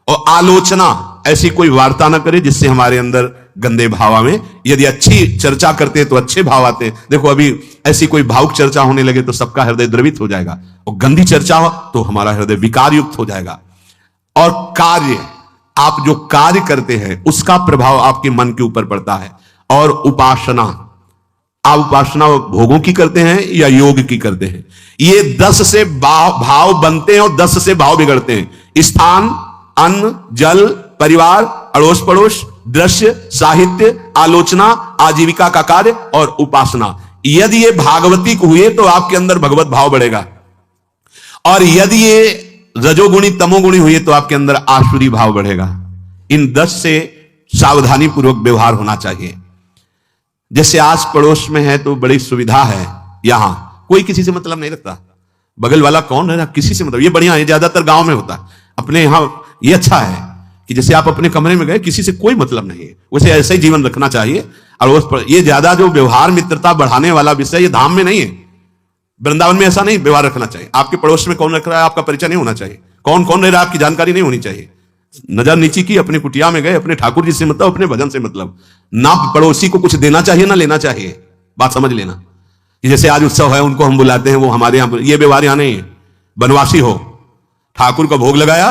[SPEAKER 1] और आलोचना, ऐसी कोई वार्ता ना करे जिससे हमारे अंदर गंदे भाव आवे। यदि अच्छी चर्चा करते हैं तो अच्छे भाव आते हैं। देखो अभी ऐसी कोई भावुक चर्चा होने लगे तो सबका हृदय द्रवित हो जाएगा, और गंदी चर्चा हो तो हमारा हृदय विकार युक्त हो जाएगा। और कार्य, आप जो कार्य करते हैं उसका प्रभाव आपके मन के ऊपर पड़ता है। और उपासना, आप उपासना भोगों की करते हैं या योग की करते हैं, ये 10 से भाव बनते हैं और 10 से भाव बिगड़ते हैं। स्थान, अन्न, जल, परिवार, अड़ोस पड़ोस, दृश्य, साहित्य, आलोचना, आजीविका का कार्य और उपासना। यदि ये भागवतिक हुए तो आपके अंदर भगवत भाव बढ़ेगा, और यदि ये रजोगुणी तमोगुणी हुए तो आपके अंदर आसुरी भाव बढ़ेगा। इन 10 से सावधानी पूर्वक व्यवहार होना चाहिए। जैसे आस पड़ोस में है तो बड़ी सुविधा है, यहां कोई किसी से मतलब नहीं रखता, बगल वाला कौन है ना, किसी से मतलब, ये बढ़िया है। ज्यादातर गांव में होता है, अपने यहां ये अच्छा है कि जैसे आप अपने कमरे में गए, किसी से कोई मतलब नहीं है, वैसे ऐसा ही जीवन रखना चाहिए। और ये ज्यादा जो व्यवहार मित्रता बढ़ाने वाला विषय, ये धाम में नहीं है, वृंदावन में ऐसा नहीं व्यवहार रखना चाहिए। आपके पड़ोस में कौन रख रहा है आपका परिचय नहीं होना चाहिए, कौन कौन रह रहा है आपकी जानकारी नहीं होनी चाहिए। नजर नीची की, अपने कुटिया में गए, अपने ठाकुर जी से मतलब, अपने भजन से मतलब, ना पड़ोसी को कुछ देना चाहिए ना लेना चाहिए। बात समझ लेना कि जैसे आज उत्सव है, उनको हम बुलाते हैं, वो हमारे यहां, ये व्यवहार यहां नहीं है। बनवासी हो, ठाकुर का भोग लगाया,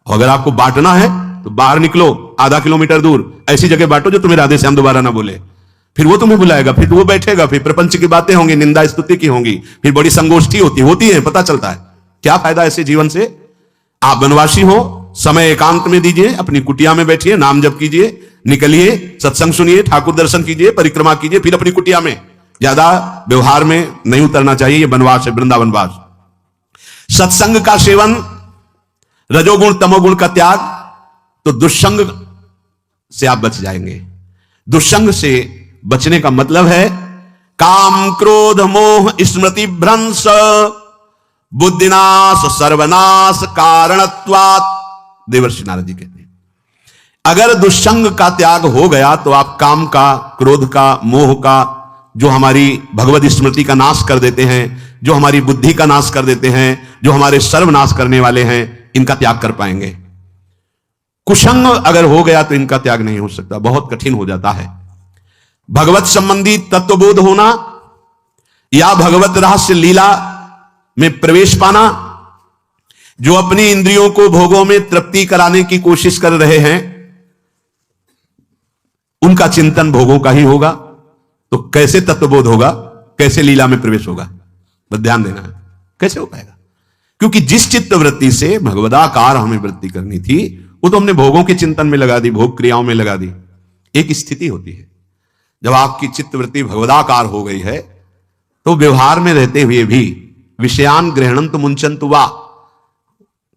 [SPEAKER 1] अगर आपको बांटना है तो बाहर निकलो, आधा किलोमीटर दूर ऐसी जगह बांटो जो तुम्हें राधे श्याम दोबारा ना बोले, फिर वो तुम्हें बुलाएगा, फिर वो बैठेगा, फिर प्रपंच की बातें होंगी, निंदा स्तुति की होंगी, फिर बड़ी संगोष्ठी होती है, पता चलता है। क्या फायदा ऐसे जीवन से। आप वनवासी हो, समय एकांत में दीजिए, अपनी कुटिया में बैठिए, नाम जप कीजिए, निकलिए, सत्संग सुनिए, ठाकुर दर्शन कीजिए, परिक्रमा कीजिए, फिर अपनी कुटिया में। ज्यादा व्यवहार में नहीं उतरना चाहिए, ये वनवास है, वृंदावनवास। सत्संग का सेवन, रजोगुण तमोगुण का त्याग, तो दुष्संग से आप बच जाएंगे। दुष्संग से बचने का मतलब है काम क्रोध मोह स्मृति भ्रंश बुद्धिनाश सर्वनाश कारणत्वात्। देवर्षि नारद जी कहते हैं, अगर दुष्संग का त्याग हो गया तो आप काम का, क्रोध का, मोह का, जो हमारी भगवत स्मृति का नाश कर देते हैं, जो हमारी बुद्धि का नाश कर देते हैं, जो हमारे सर्वनाश करने वाले हैं, इनका त्याग कर पाएंगे। कुसंग अगर हो गया तो इनका त्याग नहीं हो सकता, बहुत कठिन हो जाता है। भगवत संबंधी तत्वबोध होना या भगवत रहस्य लीला में प्रवेश पाना, जो अपनी इंद्रियों को भोगों में तृप्ति कराने की कोशिश कर रहे हैं, उनका चिंतन भोगों का ही होगा। तो कैसे तत्वबोध होगा, कैसे लीला में प्रवेश होगा, बस ध्यान देना है, कैसे हो पाएगा। क्योंकि जिस चित्त वृत्ति से भगवदाकार हमें वृत्ति करनी थी, वो तो हमने भोगों के चिंतन में लगा दी, भोग क्रियाओं में लगा दी। एक स्थिति होती है जब आपकी चित्त वृत्ति भगवदाकार हो गई है, तो व्यवहार में रहते हुए भी विषयान ग्रहणंत मुंचंत वा,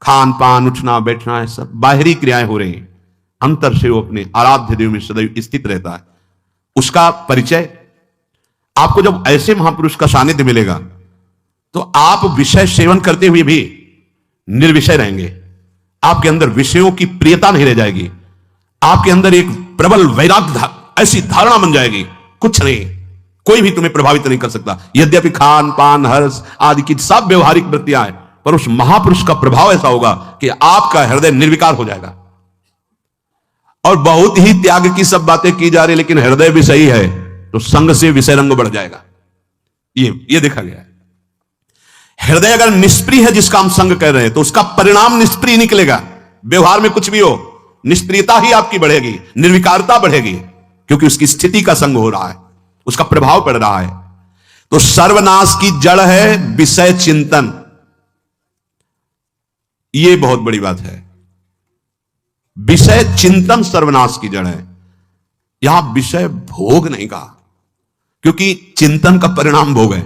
[SPEAKER 1] खान पान, उठना बैठना, है सब बाहरी क्रियाएं हो रही हैं, अंतर से वो अपने आराध्य देव में सदैव स्थित रहता है। उसका परिचय आपको जब ऐसे महापुरुष का सानिध्य मिलेगा तो आप विषय सेवन करते हुए भी निर्विषय रहेंगे। आपके अंदर विषयों की प्रियता नहीं रह जाएगी, आपके अंदर एक प्रबल वैराग्य, ऐसी धारणा बन जाएगी, कुछ नहीं, कोई भी तुम्हें प्रभावित नहीं कर सकता। यद्यपि खान पान हर्ष आदि की सब व्यवहारिक वृत्तियां हैं, पर उस महापुरुष का प्रभाव ऐसा होगा कि आपका हृदय निर्विकार हो जाएगा। और बहुत ही त्याग की सब बातें की जा रही, लेकिन हृदय भी सही है तो संग से विषय रंग बढ़ जाएगा। ये देखा गया है। हृदय अगर निष्प्रिय है, जिसका हम संग कर रहे हैं, तो उसका परिणाम निष्प्रिय निकलेगा। व्यवहार में कुछ भी हो, निष्प्रियता ही आपकी बढ़ेगी, निर्विकारता बढ़ेगी, क्योंकि उसकी स्थिति का संग हो रहा है, उसका प्रभाव पड़ रहा है। तो सर्वनाश की जड़ है विषय चिंतन। यह बहुत बड़ी बात है, विषय चिंतन सर्वनाश की जड़ है। यहां विषय भोग नहीं कहा, क्योंकि चिंतन का परिणाम भोग है।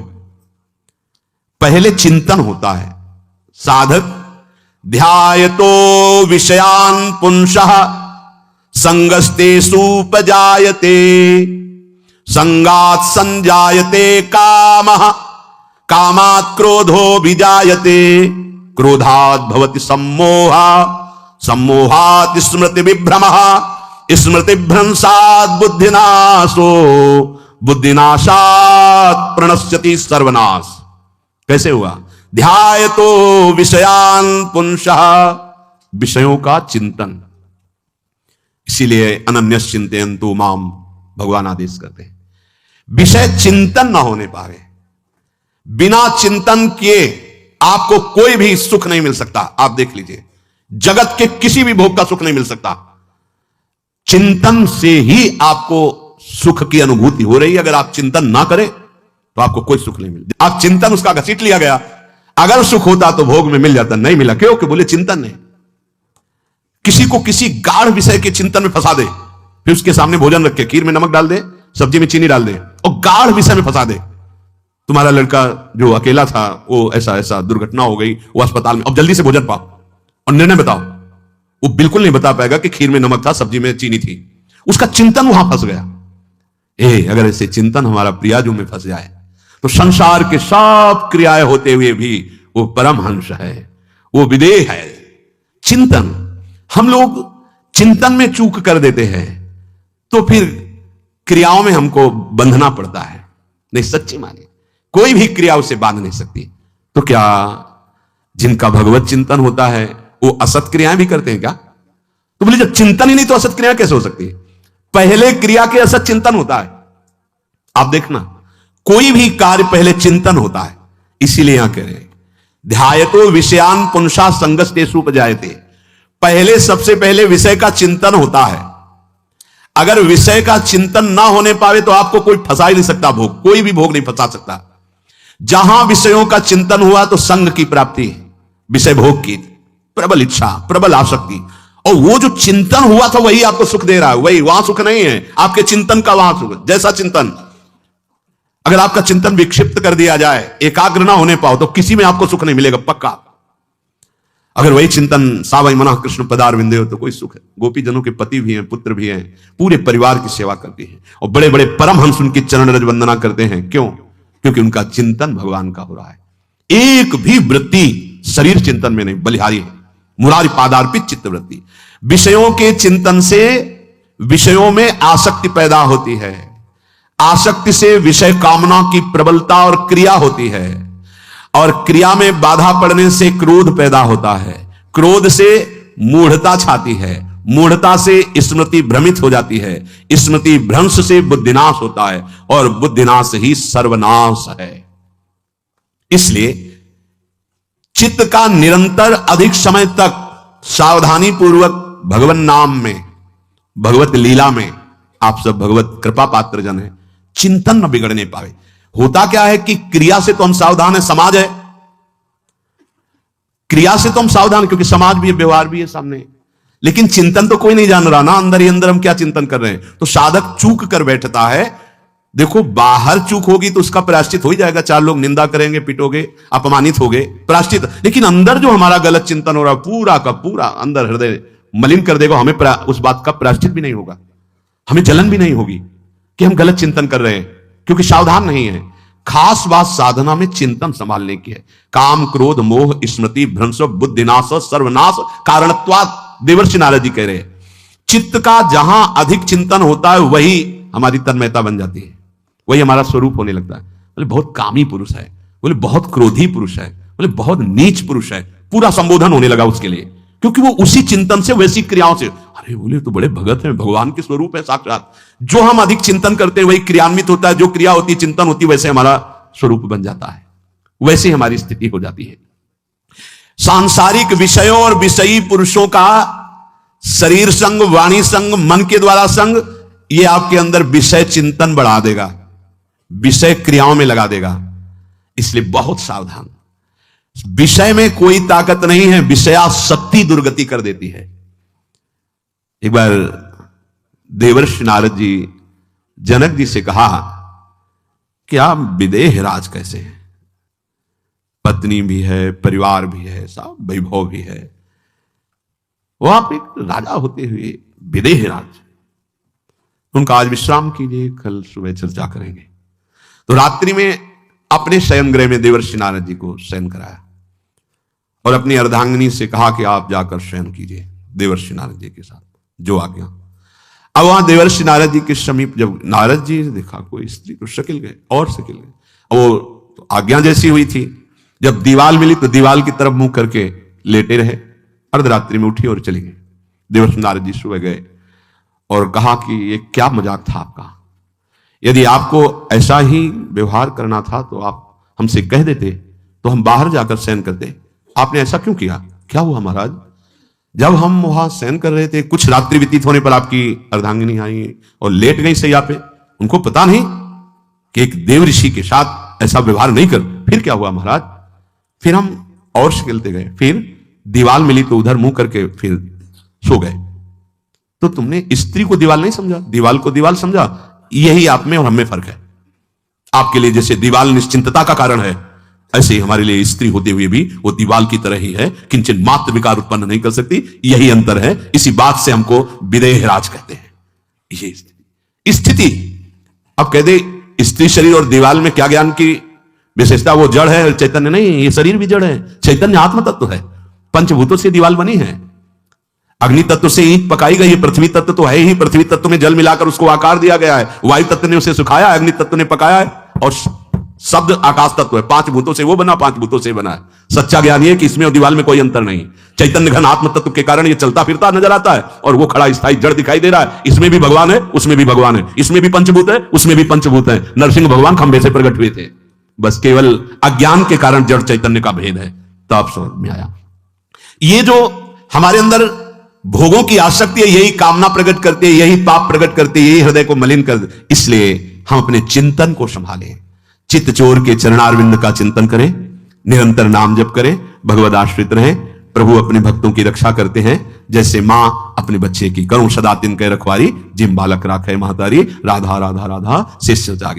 [SPEAKER 1] पहले चिंतन होता है, साधक ध्यायतो विषयान पुंसः संगस्तेषु उपजायते संगात् संजायते कामः कामात् क्रोधो विजायते क्रोधात् भवति सम्मोहः सम्मोहात् स्मृति विभ्रमः स्मृति भ्रंशात् बुद्धिनाशो बुद्धिनाशात् प्रणश्यति सर्वनाश। कैसे हुआ? ध्यायतो विषयान पुंसः, विषयों का चिंतन। इसीलिए अनन्यस् चिंतयन्तु माम भगवान आदेश करते हैं। विषय चिंतन ना होने पावे, बिना चिंतन किए आपको कोई भी सुख नहीं मिल सकता। आप देख लीजिए, जगत के किसी भी भोग का सुख नहीं मिल सकता। चिंतन से ही आपको सुख की अनुभूति हो रही है। अगर आप चिंतन ना करें तो आपको कोई सुख नहीं मिलता। आप चिंतन उसका घसीट लिया गया। अगर सुख होता तो भोग में मिल जाता, नहीं मिला। क्यों? कि बोले चिंतन नहीं। किसी को किसी गाढ़ विषय के चिंतन में फंसा दे, फिर उसके सामने भोजन रखे, खीर में नमक डाल दे, सब्जी में चीनी डाल दे और गाढ़ विषय में फंसा दे। तुम्हारा लड़का जो अकेला था वो ऐसा ऐसा दुर्घटना हो गई, वो अस्पताल में, अब जल्दी से भोजन पाओ और निर्णय बताओ। वो बिल्कुल नहीं बता पाएगा कि खीर में नमक था, सब्जी में चीनी थी। उसका चिंतन वहां फंस गया। अगर ऐसे चिंतन हमारा प्रियाजू में फंस जाए तो संसार के सब क्रियाएं होते हुए भी वो परमहंस है, वो विदेह है। चिंतन, हम लोग चिंतन में चूक कर देते हैं तो फिर क्रियाओं में हमको बंधना पड़ता है। नहीं, सच्ची माने कोई भी क्रिया उसे बांध नहीं सकती। तो क्या जिनका भगवत चिंतन होता है वो असत क्रियाएं भी करते हैं क्या? तो बोले जब चिंतन ही नहीं तो असत क्रिया कैसे हो सकती है? पहले क्रिया के असत चिंतन होता है। आप देखना, कोई भी कार्य पहले चिंतन होता है। इसीलिए यहां कह रहे हैं ध्यायतो विषयान पुंसा संगस्तेषु उपजायते। पहले, सबसे पहले विषय का चिंतन होता है। अगर विषय का चिंतन ना होने पावे तो आपको कोई फंसा ही नहीं सकता। भोग, कोई भी भोग नहीं फंसा सकता। जहां विषयों का चिंतन हुआ तो संग की प्राप्ति, विषय भोग की प्रबल इच्छा, प्रबल आसक्ति, और वो जो चिंतन हुआ था वही आपको सुख दे रहा है। वही, वहां सुख नहीं है, आपके चिंतन का वहां सुख। जैसा चिंतन, अगर आपका चिंतन विक्षिप्त कर दिया जाए, एकाग्र ना होने पाओ तो किसी में आपको सुख नहीं मिलेगा, पक्का। अगर वही चिंतन सावई मना कृष्ण पदार विंदे हो तो कोई सुख है। गोपी जनों के पति भी हैं, पुत्र भी हैं, पूरे परिवार की सेवा करती हैं और बड़े बड़े परमहंस उनकी चरण रज वंदना करते हैं। क्यों? क्योंकि उनका चिंतन भगवान का हो रहा है। एक भी वृत्ति शरीर चिंतन में नहीं, बलिहारी है, मुरारी पादार्पित चित्त वृत्ति। विषयों के चिंतन से विषयों में आसक्ति पैदा होती है। आसक्ति से विषय कामना की प्रबलता और क्रिया होती है, और क्रिया में बाधा पड़ने से क्रोध पैदा होता है। क्रोध से मूढ़ता छाती है, मूढ़ता से स्मृति भ्रमित हो जाती है, स्मृति भ्रंश से बुद्धिनाश होता है, और बुद्धिनाश ही सर्वनाश है। इसलिए चित्त का निरंतर अधिक समय तक सावधानी पूर्वक भगवान नाम में, भगवत लीला में, आप सब भगवत कृपा पात्र जन है, चिंतन न बिगड़ने पावे। होता क्या है कि क्रिया से तो हम सावधान है, समाज है, क्रिया से तो हम सावधान क्योंकि समाज भी है, व्यवहार भी है सामने, लेकिन चिंतन तो कोई नहीं जान रहा ना, अंदर ही अंदर हम क्या चिंतन कर रहे हैं। तो साधक चूक कर बैठता है। देखो, बाहर चूक होगी तो उसका प्रायश्चित हो ही जाएगा, चार लोग निंदा करेंगे, पिटोगे, अपमानित होगे, प्रायश्चित। लेकिन अंदर जो हमारा गलत चिंतन हो रहा है, पूरा का पूरा अंदर हृदय मलिन कर देगा। हमें उस बात का प्रायश्चित भी नहीं होगा, हमें जलन भी नहीं होगी कि हम गलत चिंतन कर रहे हैं, क्योंकि सावधान नहीं है। खास बात साधना में चिंतन संभालने की है। काम, क्रोध, मोह, स्मृति भ्रंश, बुद्धिनाश, सर्वनाश कारणत्वात्, देवर्षि नारद जी कह रहे हैं। चित्त का जहां अधिक चिंतन होता है वही हमारी तन्मयता बन जाती है, वही हमारा स्वरूप होने लगता है। बोले बहुत कामी पुरुष है, बोले बहुत क्रोधी पुरुष है, बोले बहुत नीच पुरुष है, पूरा संबोधन होने लगा उसके लिए, क्योंकि वो उसी चिंतन से, वैसी क्रियाओं से। अरे बोले तो बड़े भगत हैं, भगवान के स्वरूप है साक्षात। जो हम अधिक चिंतन करते हैं वही क्रियान्वित होता है, जो क्रिया होती है, चिंतन होती है, वैसे हमारा स्वरूप बन जाता है, वैसे हमारी स्थिति हो जाती है। सांसारिक विषयों और विषयी पुरुषों का शरीर संग, वाणी संग, मन के द्वारा संग, ये आपके अंदर विषय चिंतन बढ़ा देगा, विषय क्रियाओं में लगा देगा। इसलिए बहुत सावधान। विषय में कोई ताकत नहीं है, विषयासक्ति दुर्गति कर देती है। एक बार देवर्षि नारद जी जनक जी से कहा कि आप विदेह राज कैसे हैं? पत्नी भी है, परिवार भी है, सब वैभव भी है। वो आप एक राजा होते हुए विदेह राज, उनका आज विश्राम कीजिए, कल सुबह चर्चा करेंगे। तो रात्रि में अपने शयन गृह में देवर्षि नारद जी को शयन कराया और अपनी अर्धांगिनी से कहा कि आप जाकर शयन कीजिए देवर्षि नारद जी के साथ, जो आज्ञा। अब वहां देवर्षि नारद जी के समीप जब नारद जी ने देखा कोई स्त्री, तो शकिल गए और शकिल गए। वो तो आज्ञा जैसी हुई थी, जब दीवाल मिली तो दीवाल की तरफ मुंह करके लेटे रहे। अर्धरात्रि में उठी और चली गई। देवर्षि नारद जी सुबह गए और कहा कि ये क्या मजाक था आपका, यदि आपको ऐसा ही व्यवहार करना था तो आप हमसे कह देते तो हम बाहर जाकर शयन करते, आपने ऐसा क्यों किया? क्या हुआ महाराज? जब हम वहां शयन कर रहे थे, कुछ रात्रि व्यतीत होने पर आपकी अर्धांगिनी आई और लेट गई सैया पे, उनको पता नहीं कि एक देव ऋषि के साथ ऐसा व्यवहार नहीं कर। फिर क्या हुआ महाराज? फिर हम और खेलते गए, फिर दीवाल मिली तो उधर मुंह करके फिर सो गए। तो तुमने स्त्री को दीवाल नहीं समझा, दीवाल को दीवाल समझा। यही आप में और हम में फर्क है। आपके लिए जैसे दीवाल निश्चिंतता का कारण है, ऐसे ही हमारे लिए स्त्री होते हुए भी वो दीवाल की तरह ही है, किंचन मात्र विकार उत्पन्न नहीं कर सकती। यही अंतर है। इसी बात से हमको विदेह राज कहते हैं। ये स्थिति अब कह दे स्त्री शरीर और दीवाल में क्या ज्ञान की विशेषता? वो जड़ है, चैतन्य नहीं। ये शरीर भी जड़ है, चैतन्य आत्म तत्व है। पंचभूतों से दीवाल बनी है। अग्नि तत्व से ईंट पकाई गई है, पृथ्वी तत्व तो है ही। पृथ्वी तत्व में जल मिलाकर उसको आकार दिया गया है। वायु तत्व ने उसे सुखाया, अग्नि तत्व ने पकाया है, और शब्द आकाश तत्व है। 5 भूतों से वो बना, 5 भूतों से बना है। सच्चा ज्ञान ये कि इसमें और दीवाल में कोई अंतर नहीं। चैतन्य घन आत्म तत्व के कारण ये चलता फिरता नजर आता है, और वो खड़ा स्थायी जड़ दिखाई दे रहा है। इसमें भी भगवान है, उसमें भी भगवान है। इसमें भी पंचभूत है, उसमें भी पंचभूत है। नरसिंह भगवान खंभे से प्रकट हुए थे, बस केवल अज्ञान के कारण जड़ चैतन्य का भेद है। तो आप समझ में आया। ये जो हमारे अंदर भोगों की आसक्ति है, यही कामना प्रकट करती है, यही पाप प्रकट करती है, यही हृदय को मलिन कर। इसलिए हम अपने चिंतन को संभालें। चित्त चोर के चरणारविंद का चिंतन करें, निरंतर नाम जप करें, भगवद आश्रित रहें। प्रभु अपने भक्तों की रक्षा करते हैं, जैसे मां अपने बच्चे की। करूं सदा तिनके रखवारी, जिम बालक राखे महतारी। राधा राधा राधा शिष्य जागे।